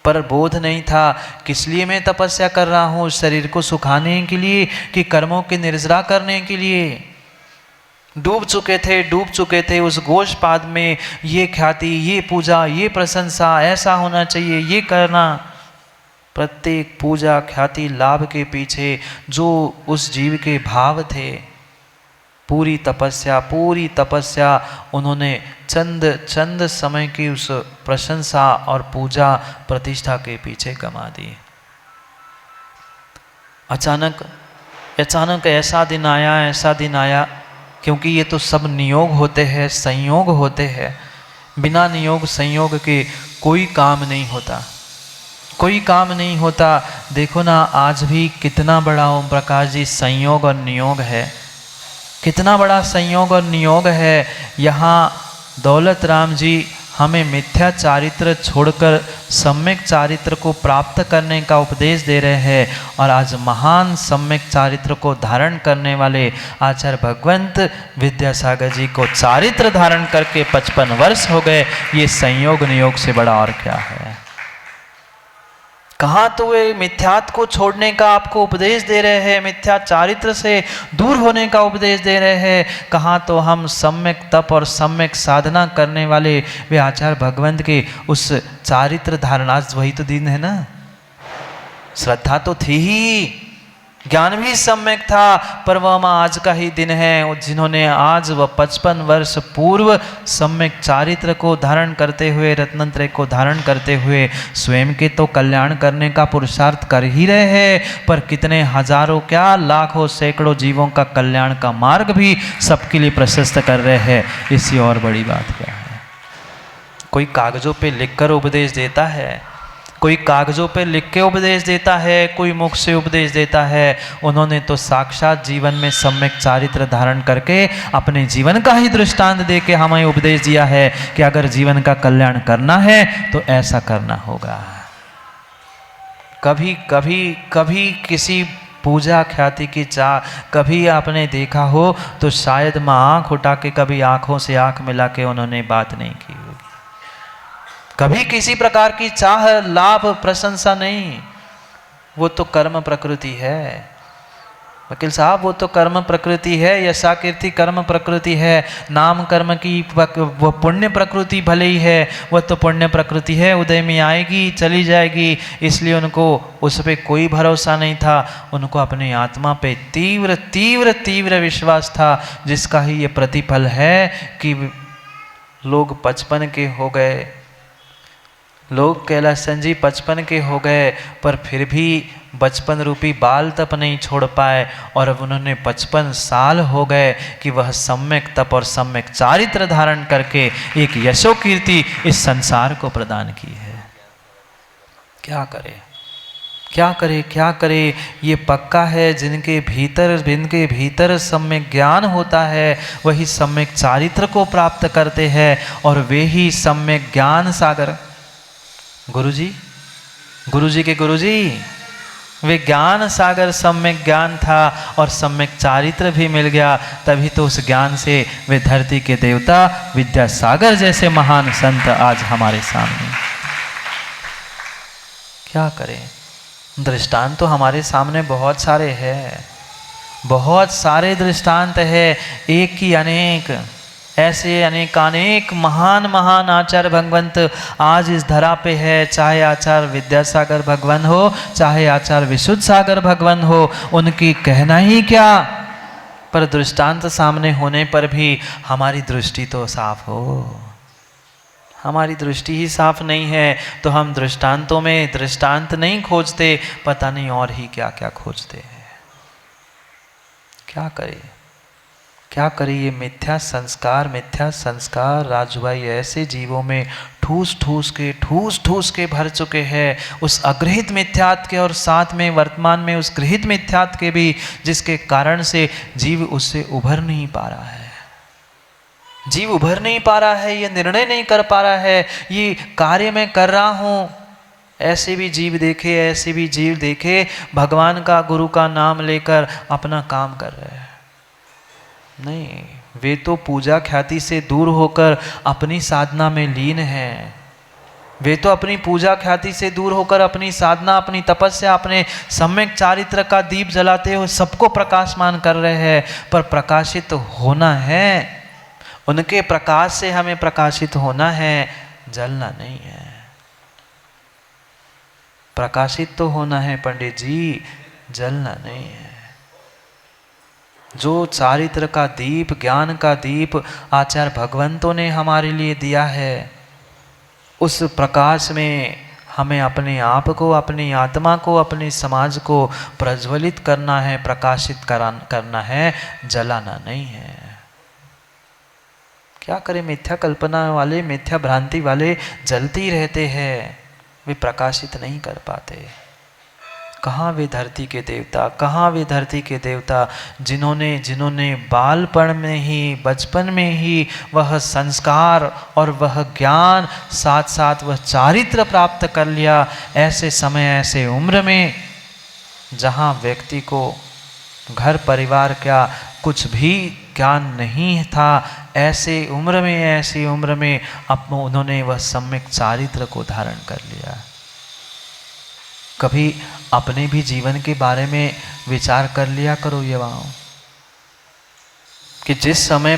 पर बोध नहीं था किस लिए मैं तपस्या कर रहा हूँ, शरीर को सुखाने के लिए कि कर्मों की निर्जरा करने के लिए। डूब चुके थे उस गोष्पाद में, ये ख्याति, ये पूजा, ये प्रशंसा, ऐसा होना चाहिए, ये करना। प्रत्येक पूजा ख्याति लाभ के पीछे जो उस जीव के भाव थे, पूरी तपस्या उन्होंने चंद समय की उस प्रशंसा और पूजा प्रतिष्ठा के पीछे गंवा दी। अचानक ऐसा दिन आया, क्योंकि ये तो सब नियोग होते हैं, संयोग होते हैं। बिना नियोग संयोग के कोई काम नहीं होता। देखो ना, आज भी कितना बड़ा ओम प्रकाश जी संयोग और नियोग है, कितना बड़ा संयोग और नियोग है। यहाँ दौलत राम जी हमें मिथ्या चारित्र छोड़कर सम्यक चारित्र को प्राप्त करने का उपदेश दे रहे हैं, और आज महान सम्यक चारित्र को धारण करने वाले आचार्य भगवंत विद्यासागर जी को चारित्र धारण करके 55 वर्ष हो गए। ये संयोग नियोग से बड़ा और क्या है। कहाँ तो वे मिथ्यात्व को छोड़ने का आपको उपदेश दे रहे हैं, मिथ्या चारित्र से दूर होने का उपदेश दे रहे हैं। कहाँ तो हम सम्यक तप और सम्यक साधना करने वाले वे आचार्य भगवंत के उस चारित्र धारण, आज वही तो दिन है ना। श्रद्धा तो थी ही, ज्ञान भी सम्यक था, पर वह आज का ही दिन है जिन्होंने आज वह 55 वर्ष पूर्व सम्यक चारित्र को धारण करते हुए, रत्नत्रय को धारण करते हुए स्वयं के तो कल्याण करने का पुरुषार्थ कर ही रहे हैं, पर कितने हजारों क्या लाखों सैकड़ों जीवों का कल्याण का मार्ग भी सबके लिए प्रशस्त कर रहे हैं। इससे और बड़ी बात क्या है। कोई कागजों पे लिखकर उपदेश देता है, कोई कागजों पे लिख के उपदेश देता है, कोई मुख से उपदेश देता है। उन्होंने तो साक्षात जीवन में सम्यक चारित्र धारण करके अपने जीवन का ही दृष्टांत दे के हमें उपदेश दिया है कि अगर जीवन का कल्याण करना है तो ऐसा करना होगा। कभी किसी पूजा ख्याति की चाह कभी आपने देखा हो तो शायद माँ आँख उठा के कभी आँखों से आँख मिला के उन्होंने बात नहीं की होगी। कभी किसी प्रकार की चाह, लाभ, प्रशंसा नहीं। वो तो कर्म प्रकृति है वकील साहब, वो तो कर्म प्रकृति है। यशा कीर्ति कर्म प्रकृति है। नाम कर्म की वो पुण्य प्रकृति भले ही है, वह तो पुण्य प्रकृति है, उदय में आएगी चली जाएगी। इसलिए उनको उस पर कोई भरोसा नहीं था। उनको अपनी आत्मा पे तीव्र तीव्र तीव्र विश्वास था, जिसका ही ये प्रतिफल है कि लोग 55 के हो गए, लोग कैलाशन जी 55 के हो गए, पर फिर भी बचपन रूपी बाल तप नहीं छोड़ पाए। और अब उन्होंने 55 साल हो गए कि वह सम्यक तप और सम्यक चारित्र धारण करके एक यशो कीर्ति इस संसार को प्रदान की है। क्या करे। ये पक्का है, जिनके भीतर सम्यक ज्ञान होता है वही सम्यक चारित्र को प्राप्त करते हैं, और वे ही सम्यक ज्ञान सागर। गुरुजी के गुरुजी, वे ज्ञान सागर सम्यक ज्ञान था और सम्यक चारित्र भी मिल गया। तभी तो उस ज्ञान से वे धरती के देवता विद्यासागर जैसे महान संत आज हमारे सामने। क्या करें, दृष्टांत तो हमारे सामने बहुत सारे हैं, बहुत सारे दृष्टांत है, एक की अनेक, ऐसे अनेक महान आचार्य भगवंत आज इस धरा पे है। चाहे आचार्य विद्यासागर भगवान हो, चाहे आचार्य विशुद्ध सागर भगवान हो, उनकी कहना ही क्या। पर दृष्टांत सामने होने पर भी हमारी दृष्टि तो साफ हो। हमारी दृष्टि ही साफ नहीं है तो हम दृष्टांतों में दृष्टांत नहीं खोजते, पता नहीं और ही क्या क्या खोजते हैं। क्या करें। क्या करे ये मिथ्या संस्कार राजू भाई ऐसे जीवों में ठूस ठूस के भर चुके हैं, उस अगृहित मिथ्यात्व के और साथ में वर्तमान में उस गृहित मिथ्यात्व के भी, जिसके कारण से जीव उससे उभर नहीं पा रहा है। जीव उभर नहीं पा रहा है, ये निर्णय नहीं कर पा रहा है, ये कार्य मैं कर रहा हूँ। ऐसे भी जीव देखे भगवान का गुरु का नाम लेकर अपना काम कर रहे हैं। नहीं, वे तो पूजा ख्याति से दूर होकर अपनी साधना में लीन हैं। वे तो अपनी पूजा ख्याति से दूर होकर अपनी साधना, अपनी तपस्या, अपने सम्यक चारित्र का दीप जलाते हुए सबको प्रकाशमान कर रहे हैं। पर प्रकाशित होना है, उनके प्रकाश से हमें प्रकाशित होना है, जलना नहीं है। प्रकाशित तो होना है पंडित जी, जलना नहीं है। जो चारित्र का दीप, ज्ञान का दीप आचार्य भगवंतों ने हमारे लिए दिया है, उस प्रकाश में हमें अपने आप को, अपनी आत्मा को, अपने समाज को प्रज्वलित करना है, प्रकाशित करना है, जलाना नहीं है। क्या करें, मिथ्या कल्पना वाले, मिथ्या भ्रांति वाले जलते ही रहते हैं, वे प्रकाशित नहीं कर पाते। कहाँ वे धरती के देवता, कहाँ वे धरती के देवता जिन्होंने बालपन में ही, बचपन में ही वह संस्कार और वह ज्ञान, साथ साथ वह चारित्र प्राप्त कर लिया। ऐसे समय, ऐसे उम्र में जहाँ व्यक्ति को घर परिवार क्या कुछ भी ज्ञान नहीं था, ऐसी उम्र में उन्होंने वह सम्यक चारित्र को धारण कर लिया। कभी अपने भी जीवन के बारे में विचार कर लिया करो युवाओं, कि जिस समय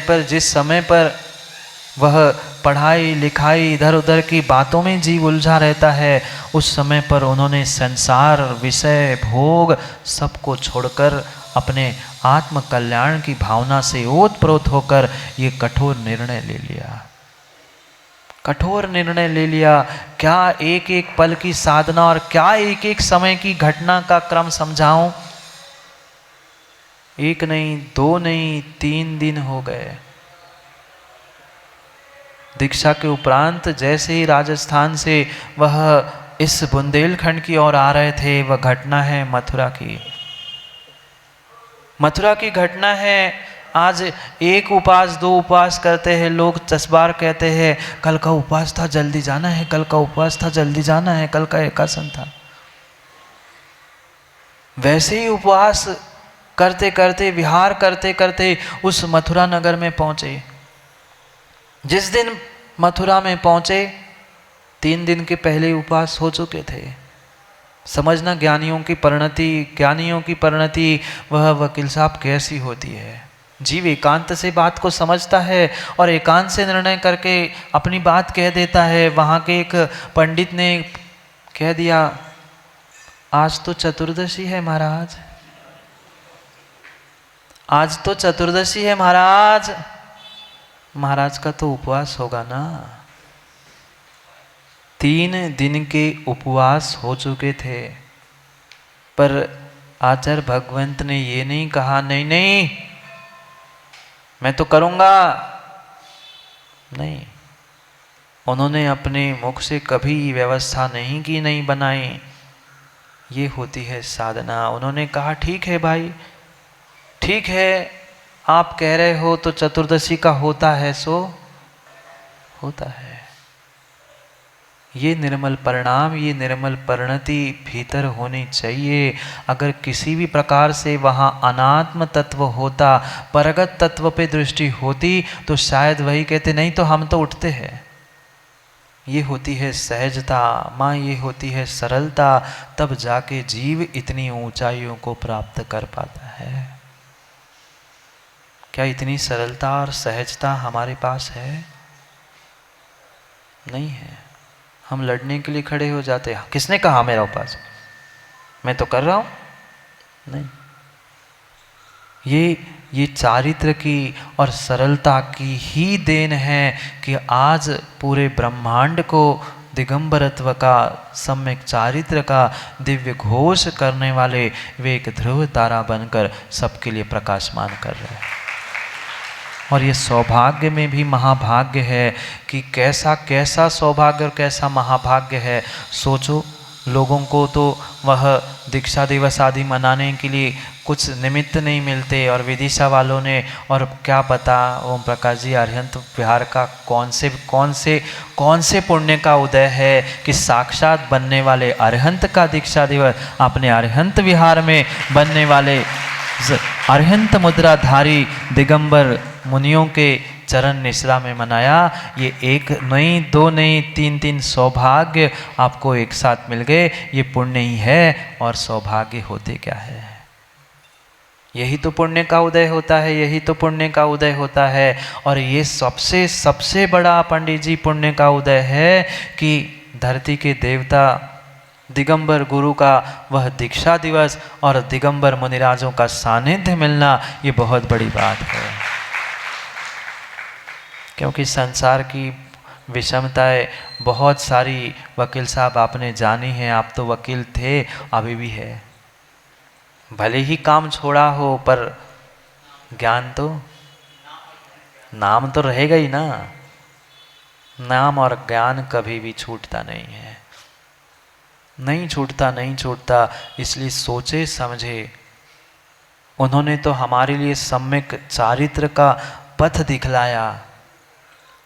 पर वह पढ़ाई लिखाई इधर उधर की बातों में जीव उलझा रहता है, उस समय पर उन्होंने संसार, विषय, भोग सबको छोड़कर अपने आत्म कल्याण की भावना से ओतप्रोत होकर ये कठोर निर्णय ले लिया। क्या एक एक पल की साधना और क्या एक एक समय की घटना का क्रम समझाऊं। एक नहीं, दो नहीं, 3 दिन हो गए। दीक्षा के उपरांत जैसे ही राजस्थान से वह इस बुंदेलखंड की ओर आ रहे थे, वह घटना है मथुरा की घटना है। आज 1 उपवास 2 उपवास करते हैं लोग, 10 बार कहते हैं कल का उपवास था जल्दी जाना है, कल का उपवास था जल्दी जाना है, कल का एकादश था। वैसे ही उपवास करते करते, विहार करते करते उस मथुरा नगर में पहुंचे। जिस दिन मथुरा में पहुंचे 3 दिन के पहले उपवास हो चुके थे। समझना ज्ञानियों की परिणति वह वकील साहब कैसी होती है। जीव एकांत से बात को समझता है और एकांत से निर्णय करके अपनी बात कह देता है। वहाँ के एक पंडित ने कह दिया, आज तो चतुर्दशी है महाराज, आज तो चतुर्दशी है महाराज। महाराज का तो उपवास होगा ना। 3 दिन के उपवास हो चुके थे, पर आचार्य भगवंत ने ये नहीं कहा नहीं मैं तो करूँगा, नहीं। उन्होंने अपने मुख से कभी व्यवस्था नहीं की, नहीं बनाई। ये होती है साधना। उन्होंने कहा ठीक है भाई, ठीक है, आप कह रहे हो तो चतुर्दशी का होता है सो होता है। ये निर्मल परिणाम, ये निर्मल परिणति भीतर होनी चाहिए। अगर किसी भी प्रकार से वहाँ अनात्म तत्व होता, परगत तत्व पे दृष्टि होती, तो शायद वही कहते नहीं तो हम तो उठते हैं। ये होती है सहजता माँ, ये होती है सरलता, तब जाके जीव इतनी ऊंचाइयों को प्राप्त कर पाता है। क्या इतनी सरलता और सहजता हमारे पास है? नहीं है। हम लड़ने के लिए खड़े हो जाते हैं। किसने कहा मेरा उपवास, मैं तो कर रहा हूं। नहीं, ये चारित्र की और सरलता की ही देन है कि आज पूरे ब्रह्मांड को दिगंबरत्व का, सम्यक चारित्र का दिव्य घोष करने वाले वे एक ध्रुव तारा बनकर सबके लिए प्रकाशमान कर रहे हैं। और ये सौभाग्य में भी महाभाग्य है कि कैसा कैसा सौभाग्य और कैसा महाभाग्य है। सोचो, लोगों को तो वह दीक्षा दिवस आदि मनाने के लिए कुछ निमित्त नहीं मिलते, और विदिशा वालों ने, और क्या पता ओम प्रकाश जी अरिहंत विहार का कौन से पुण्य का उदय है कि साक्षात बनने वाले अरिहंत का दीक्षा दिवस आपने अरिहंत विहार में बनने वाले अरिहंत मुद्राधारी दिगंबर मुनियों के चरण निश्रा में मनाया। ये एक नहीं, दो नहीं, तीन सौभाग्य आपको एक साथ मिल गए। ये पुण्य ही है, और सौभाग्य होते क्या है? यही तो पुण्य का उदय होता है, यही तो पुण्य का उदय होता है। और ये सबसे बड़ा पंडित जी पुण्य का उदय है कि धरती के देवता दिगंबर गुरु का वह दीक्षा दिवस और दिगंबर मुनिराजों का सानिध्य मिलना, ये बहुत बड़ी बात है। क्योंकि संसार की विषमताएं बहुत सारी वकील साहब आपने जानी हैं, आप तो वकील थे, अभी भी है। भले ही काम छोड़ा हो, पर ज्ञान तो, नाम तो रहेगा ही ना। नाम और ज्ञान कभी भी छूटता नहीं है, नहीं छूटता। इसलिए सोचे समझे, उन्होंने तो हमारे लिए सम्यक चारित्र का पथ दिखलाया।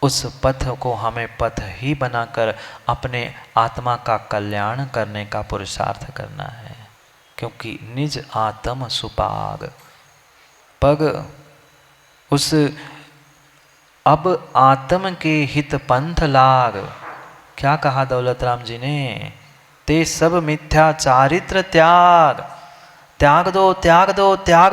उस पथ को हमें पथ ही बनाकर अपने आत्मा का कल्याण करने का पुरुषार्थ करना है। क्योंकि निज आत्म सुपाग पग, उस अब आत्म के हित पंथ लाग। क्या कहा दौलत राम जी ने? ते सब मिथ्या चारित्र त्याग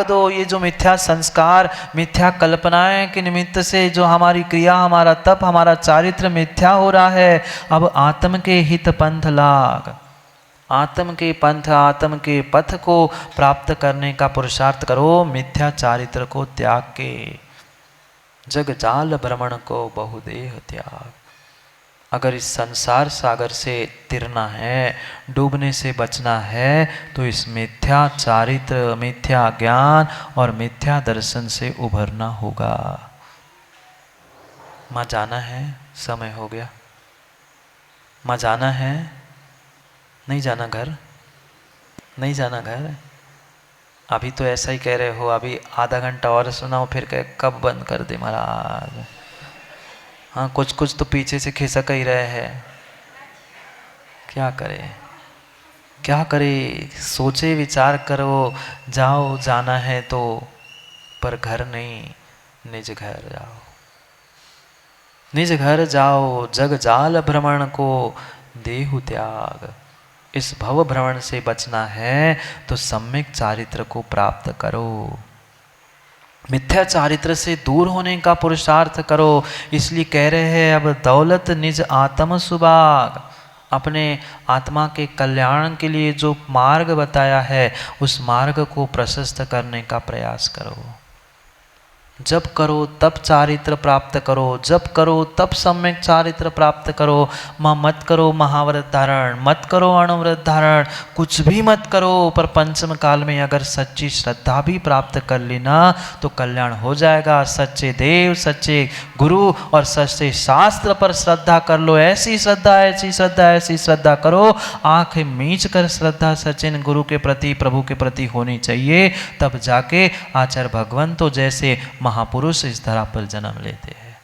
दो। ये जो मिथ्या संस्कार, मिथ्या कल्पनाएं के निमित्त से जो हमारी क्रिया, हमारा तप, हमारा चारित्र मिथ्या हो रहा है, अब आत्म के हित पंथ लाग। आत्म के पंथ, आत्म के पथ को प्राप्त करने का पुरुषार्थ करो, मिथ्या चारित्र को त्याग के। जग जाल भ्रमण को बहुदेह त्याग। अगर इस संसार सागर से तिरना है, डूबने से बचना है, तो इस मिथ्या चारित्र, मिथ्या ज्ञान और मिथ्या दर्शन से उभरना होगा। माँ जाना है, समय हो गया। माँ जाना है, नहीं जाना घर, नहीं जाना घर। अभी तो ऐसा ही कह रहे हो, अभी आधा घंटा और सुनाओ, फिर कह कब बंद कर दे महाराज। हाँ, कुछ तो पीछे से खिसक ही रहे हैं। क्या करे, सोचे विचार करो, जाओ, जाना है तो, पर घर नहीं, निज घर जाओ। निज घर जाओ, जग जाल भ्रमण को देहु त्याग। इस भव भ्रमण से बचना है तो सम्यक चारित्र को प्राप्त करो, मिथ्या चारित्र से दूर होने का पुरुषार्थ करो। इसलिए कह रहे हैं अब दौलत निज आत्म सुभाग। अपने आत्मा के कल्याण के लिए जो मार्ग बताया है, उस मार्ग को प्रशस्त करने का प्रयास करो। जब करो तब चारित्र प्राप्त करो, जब करो तब सम्यक चारित्र प्राप्त करो। माँ मत करो महाव्रत धारण, मत करो अणुव्रत धारण, कुछ भी मत करो, पर पंचम काल में अगर सच्ची श्रद्धा भी प्राप्त कर लेना तो कल्याण हो जाएगा। सच्चे देव, सच्चे गुरु और सच्चे शास्त्र पर श्रद्धा कर लो। ऐसी श्रद्धा, ऐसी श्रद्धा, ऐसी श्रद्धा करो, आँख मींच कर श्रद्धा सचिन गुरु के प्रति, प्रभु के प्रति होनी चाहिए। तब जाके आचार्य भगवंत तो जैसे महापुरुष इस धरा पर जन्म लेते हैं।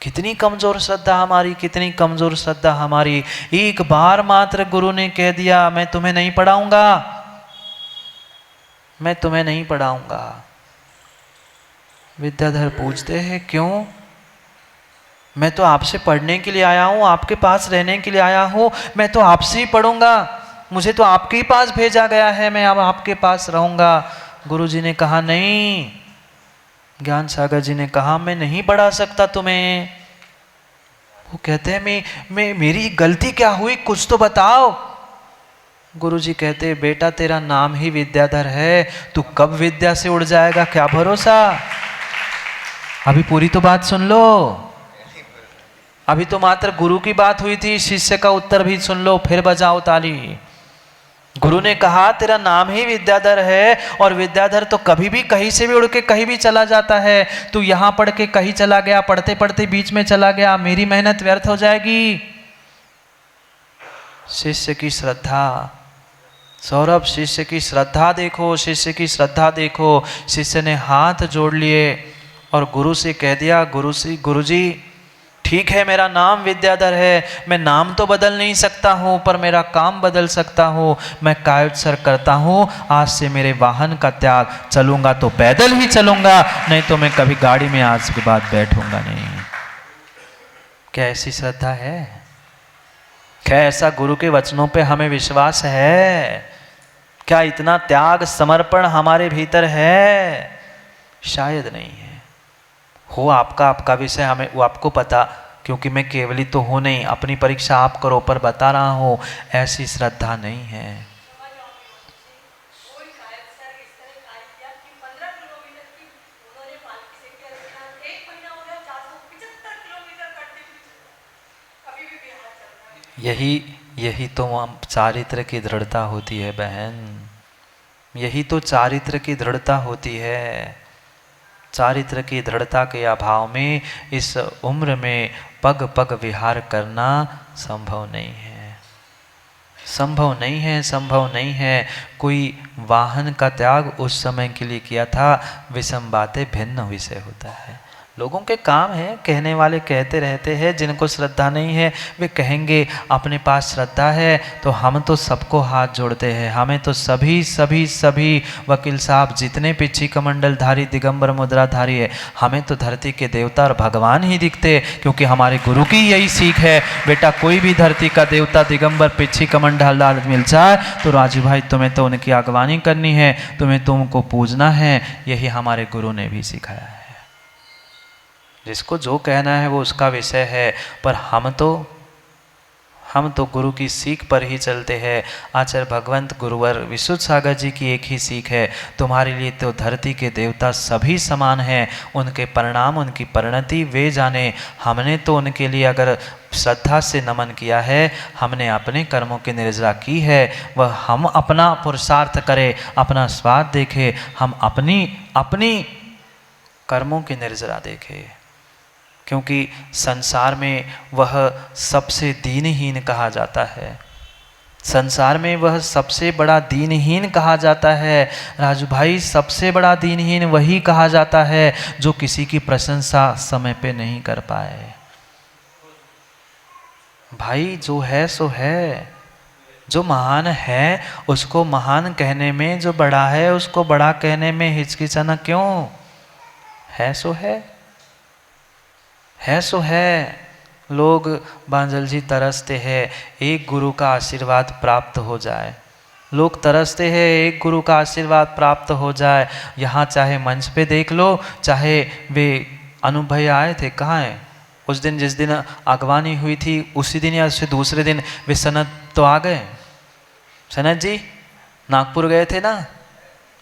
कितनी कमजोर श्रद्धा हमारी, कितनी कमजोर श्रद्धा हमारी। एक बार मात्र गुरु ने कह दिया मैं तुम्हें नहीं पढ़ाऊंगा, मैं तुम्हें नहीं पढ़ाऊंगा। विद्याधर पूछते हैं क्यों? मैं तो आपसे पढ़ने के लिए आया हूं, आपके पास रहने के लिए आया हूं, मैं तो आपसे ही पढ़ूंगा, मुझे तो आपके ही पास भेजा गया है, मैं अब आपके पास रहूंगा। गुरु जी ने कहा नहीं, ज्ञान सागर जी ने कहा मैं नहीं पढ़ा सकता तुम्हें। वो कहते हैं मैं मेरी गलती क्या हुई, कुछ तो बताओ। गुरु जी कहते बेटा तेरा नाम ही विद्याधर है, तू कब विद्या से उड़ जाएगा क्या भरोसा। अभी पूरी तो बात सुन लो, अभी तो मात्र गुरु की बात हुई थी, शिष्य का उत्तर भी सुन लो, फिर बजाओ ताली। गुरु ने कहा तेरा नाम ही विद्याधर है, और विद्याधर तो कभी भी कहीं से भी उड़ के कहीं भी चला जाता है। तू यहाँ पढ़ के कहीं चला गया, पढ़ते पढ़ते बीच में चला गया, मेरी मेहनत व्यर्थ हो जाएगी। शिष्य की श्रद्धा, सौरभ शिष्य की श्रद्धा देखो, शिष्य की श्रद्धा देखो। शिष्य ने हाथ जोड़ लिए और गुरु से कह दिया, गुरुजी ठीक है मेरा नाम विद्याधर है, मैं नाम तो बदल नहीं सकता हूँ पर मेरा काम बदल सकता हूँ। मैं कायोत्सर्ग करता हूँ, आज से मेरे वाहन का त्याग, चलूँगा तो पैदल ही चलूँगा, नहीं तो मैं कभी गाड़ी में आज के बाद बैठूँगा नहीं। क्या ऐसी श्रद्धा है? क्या ऐसा गुरु के वचनों पे हमें विश्वास है? क्या इतना त्याग समर्पण हमारे भीतर है? शायद नहीं है। हो आपका विषय हमें वो आपको पता, क्योंकि मैं केवली तो हूँ नहीं, अपनी परीक्षा आप करो, पर बता रहा हूँ ऐसी श्रद्धा नहीं है। यही तो चारित्र की दृढ़ता होती है बहन, यही तो चारित्र की दृढ़ता होती है। चारित्र की दृढ़ता के अभाव में इस उम्र में पग पग विहार करना संभव नहीं है, संभव नहीं है, संभव नहीं है। कोई वाहन का त्याग उस समय के लिए किया था, विषम बातें भिन्न विषय होता है। लोगों के काम है, कहने वाले कहते रहते हैं, जिनको श्रद्धा नहीं है वे कहेंगे अपने पास श्रद्धा है तो हम तो सबको हाथ जोड़ते हैं, हमें तो सभी वकील साहब जितने पिछी कमंडलधारी दिगंबर मुद्राधारी है, हमें तो धरती के देवता और भगवान ही दिखते, क्योंकि हमारे गुरु की यही सीख है, बेटा कोई भी धरती का देवता दिगंबर पिछी कमंडलधारी मिल जाए तो राजू भाई तुम्हें तो उनकी अगवानी करनी है, तुम्हें तुमको पूजना है। यही हमारे गुरु ने भी सिखाया है। जिसको जो कहना है वो उसका विषय है, पर हम तो गुरु की सीख पर ही चलते हैं। आचार्य भगवंत गुरुवर विशुद्ध सागर जी की एक ही सीख है, तुम्हारे लिए तो धरती के देवता सभी समान हैं, उनके परिणाम उनकी परिणति वे जाने। हमने तो उनके लिए अगर श्रद्धा से नमन किया है, हमने अपने कर्मों की निर्जरा की है, वह हम अपना पुरुषार्थ करें, अपना स्वाद देखें, हम अपनी कर्मों की निर्जरा देखें, क्योंकि संसार में वह सबसे दीनहीन कहा जाता है, संसार में वह सबसे बड़ा दीनहीन कहा जाता है। राजू भाई सबसे बड़ा दीनहीन वही कहा जाता है जो किसी की प्रशंसा समय पे नहीं कर पाए। भाई जो है सो है, जो महान है उसको महान कहने में, जो बड़ा है उसको बड़ा कहने में हिचकिचाना क्यों? है सो है। लोग बांजल जी तरसते हैं एक गुरु का आशीर्वाद प्राप्त हो जाए, लोग तरसते हैं एक गुरु का आशीर्वाद प्राप्त हो जाए। यहाँ चाहे मंच पे देख लो, चाहे वे अनुभव आए थे, कहाँ हैं उस दिन जिस दिन अगवानी हुई थी, उसी दिन या उससे दूसरे दिन वे सनत तो आ गए। सनत जी नागपुर गए थे ना,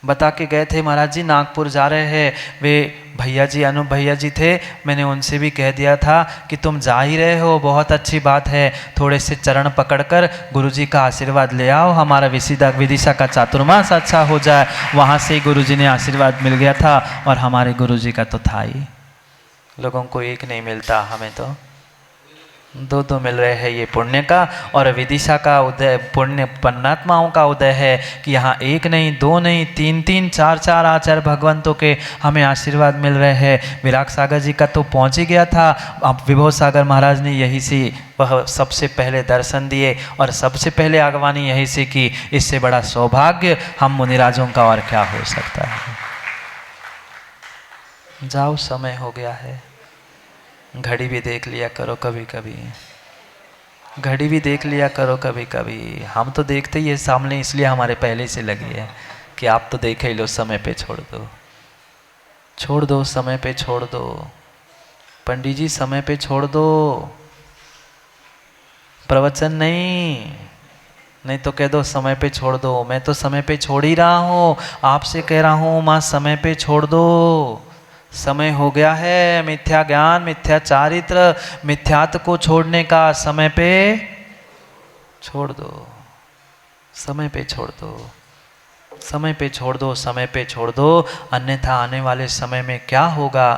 बता के गए थे महाराज जी नागपुर जा रहे हैं। वे भैया जी अनु भैया जी थे, मैंने उनसे भी कह दिया था कि तुम जा ही रहे हो, बहुत अच्छी बात है, थोड़े से चरण पकड़कर गुरुजी का आशीर्वाद ले आओ, हमारा विदिशा का चातुर्मास अच्छा हो जाए। वहाँ से ही गुरुजी ने आशीर्वाद मिल गया था, और हमारे गुरुजी का तो था ही। लोगों को एक नहीं मिलता, हमें तो दो मिल रहे हैं ये पुण्य का, और विदिशा का उदय, पुण्य पुण्यात्माओं का उदय है कि यहाँ एक नहीं, दो नहीं, तीन, चार आचार्य भगवंतों के हमें आशीर्वाद मिल रहे हैं। विराग सागर जी का तो पहुँच ही गया था, अब विभो सागर महाराज ने यही से वह सबसे पहले दर्शन दिए और सबसे पहले आगवानी यही से की। इससे बड़ा सौभाग्य हम मुनिराजों का और क्या हो सकता है। जाओ, समय हो गया है, घड़ी भी देख लिया करो कभी कभी, घड़ी भी देख लिया करो कभी कभी। हम तो देखते ही है सामने, इसलिए हमारे पहले से लगी है कि आप तो देख ही लो, समय पे छोड़ दो, समय पे छोड़ दो। पंडित जी समय पे छोड़ दो, प्रवचन नहीं तो कह दो समय पे छोड़ दो। मैं तो समय पे छोड़ ही रहा हूँ, आपसे कह रहा हूँ माँ समय पे छोड़ दो। समय हो गया है मिथ्या ज्ञान, मिथ्या चारित्र, मिथ्यात्व को छोड़ने का। समय पे छोड़ दो। समय पे छोड़ दो, समय पे छोड़ दो, समय पे छोड़ दो, अन्यथा आने वाले समय में क्या होगा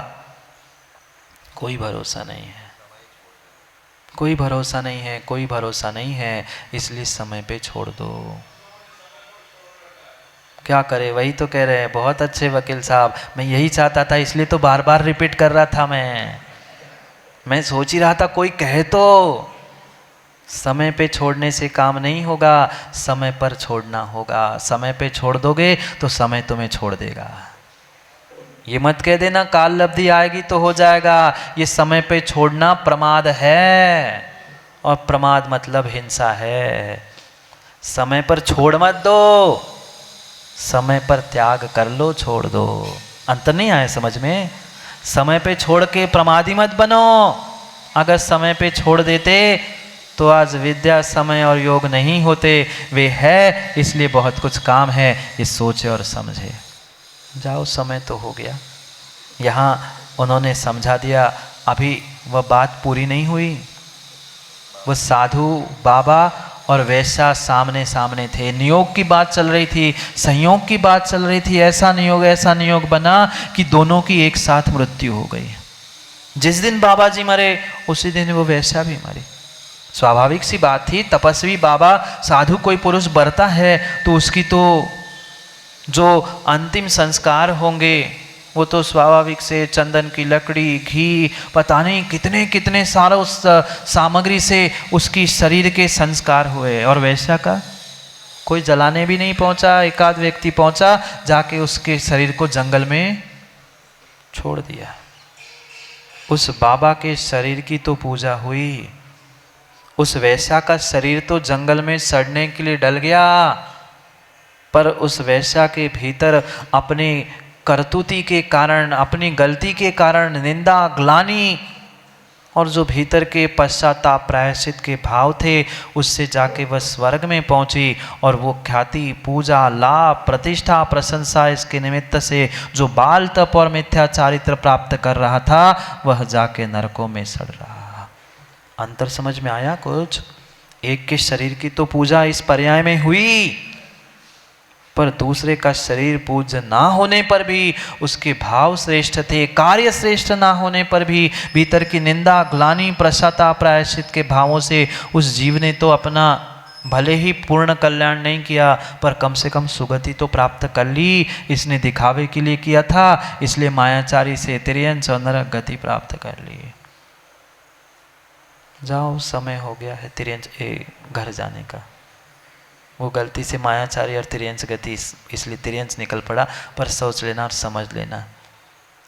कोई भरोसा नहीं है, कोई भरोसा नहीं है, कोई भरोसा नहीं है। इसलिए समय पे छोड़ दो। क्या करे, वही तो कह रहे हैं। बहुत अच्छे वकील साहब, मैं यही चाहता था, इसलिए तो बार बार रिपीट कर रहा था। मैं सोच ही रहा था कोई कहे तो। समय पे छोड़ने से काम नहीं होगा, समय पर छोड़ना होगा। समय पे छोड़ दोगे तो समय तुम्हें छोड़ देगा। ये मत कह देना काल लब्धि आएगी तो हो जाएगा। ये समय पे छोड़ना प्रमाद है, और प्रमाद मतलब हिंसा है। समय पर छोड़ मत दो, समय पर त्याग कर लो, छोड़ दो। अंतर नहीं आया समझ में? समय पे छोड़ के प्रमादी मत बनो। अगर समय पे छोड़ देते तो आज विद्या, समय और योग नहीं होते। वे है इसलिए बहुत कुछ काम है, ये सोचे और समझे। जाओ, समय तो हो गया। यहाँ उन्होंने समझा दिया, अभी वह बात पूरी नहीं हुई। वो साधु बाबा और वैसा सामने सामने थे। नियोग की बात चल रही थी, संयोग की बात चल रही थी। ऐसा नियोग बना कि दोनों की एक साथ मृत्यु हो गई। जिस दिन बाबा जी मरे उसी दिन वो वैसा भी मरे। स्वाभाविक सी बात थी। तपस्वी बाबा, साधु कोई पुरुष बरता है तो उसकी तो जो अंतिम संस्कार होंगे वो तो स्वाभाविक से चंदन की लकड़ी, घी, पता नहीं कितने कितने सारा उस सामग्री से उसकी शरीर के संस्कार हुए। और वैसा का कोई जलाने भी नहीं पहुंचा। एक आध व्यक्ति पहुंचा, जाके उसके शरीर को जंगल में छोड़ दिया। उस बाबा के शरीर की तो पूजा हुई, उस वैश्या का शरीर तो जंगल में सड़ने के लिए डल गया। पर उस वैश्या के भीतर अपने करतूती के कारण, अपनी गलती के कारण निंदा, ग्लानि और जो भीतर के पश्चाताप प्रायश्चित के भाव थे, उससे जाके वह स्वर्ग में पहुंची। और वो ख्याति, पूजा, लाभ, प्रतिष्ठा, प्रशंसा इसके निमित्त से जो बाल तप और मिथ्या चारित्र प्राप्त कर रहा था, वह जाके नरकों में सड़ रहा। अंतर समझ में आया कुछ? एक के शरीर की तो पूजा इस पर्याय में हुई, पर दूसरे का शरीर पूज्य ना होने पर भी उसके भाव श्रेष्ठ थे, कार्य श्रेष्ठ ना होने पर भी भीतर की निंदा, ग्लानि, पश्चाताप, प्रायश्चित के भावों से उस जीव ने तो अपना भले ही पूर्ण कल्याण नहीं किया, पर कम से कम सुगति तो प्राप्त कर ली। इसने दिखावे के लिए किया था, इसलिए मायाचारी से तिर्यंच और नरक गति प्राप्त कर ली। जाओ, समय हो गया है तिर्यंच घर जाने का। वो गलती से मायाचारी और तिर्यंच गति, इसलिए तिर्यंच निकल पड़ा। पर सोच लेना और समझ लेना,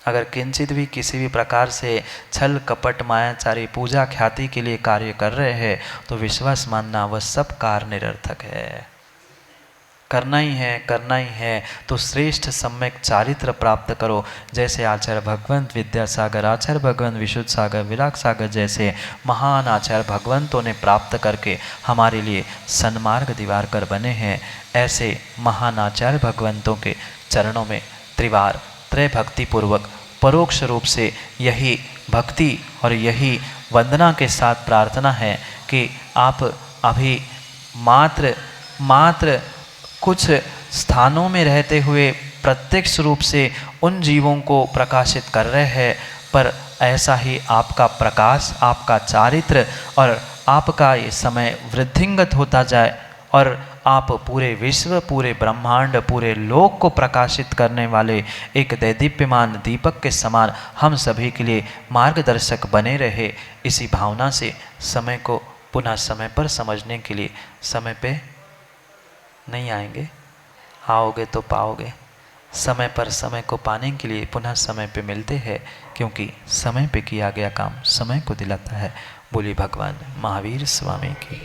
अगर किंचित भी किसी भी प्रकार से छल कपट मायाचारी पूजा ख्याति के लिए कार्य कर रहे हैं तो विश्वास मानना वह सब कार्य निरर्थक है। करना ही है, करना ही है तो श्रेष्ठ सम्यक चारित्र प्राप्त करो। जैसे आचार्य भगवंत विद्यासागर, आचार्य भगवंत विशुद्ध सागर, विराग सागर जैसे महान आचार्य भगवंतों ने प्राप्त करके हमारे लिए सन्मार्ग दिवाकर बने हैं, ऐसे महान आचार्य भगवंतों के चरणों में त्रिवार त्रय भक्ति पूर्वक परोक्ष रूप से यही भक्ति और यही वंदना के साथ प्रार्थना है कि आप अभी मात्र कुछ स्थानों में रहते हुए प्रत्यक्ष रूप से उन जीवों को प्रकाशित कर रहे हैं, पर ऐसा ही आपका प्रकाश, आपका चारित्र और आपका ये समय वृद्धिंगत होता जाए और आप पूरे विश्व, पूरे ब्रह्मांड, पूरे लोक को प्रकाशित करने वाले एक दैदीप्यमान दीपक के समान हम सभी के लिए मार्गदर्शक बने रहे। इसी भावना से समय को पुनः समय पर समझने के लिए समय पे नहीं आएंगे, आओगे तो पाओगे। समय पर समय को पाने के लिए पुनः समय पे मिलते हैं, क्योंकि समय पे किया गया काम समय को दिलाता है। बोली भगवान महावीर स्वामी की।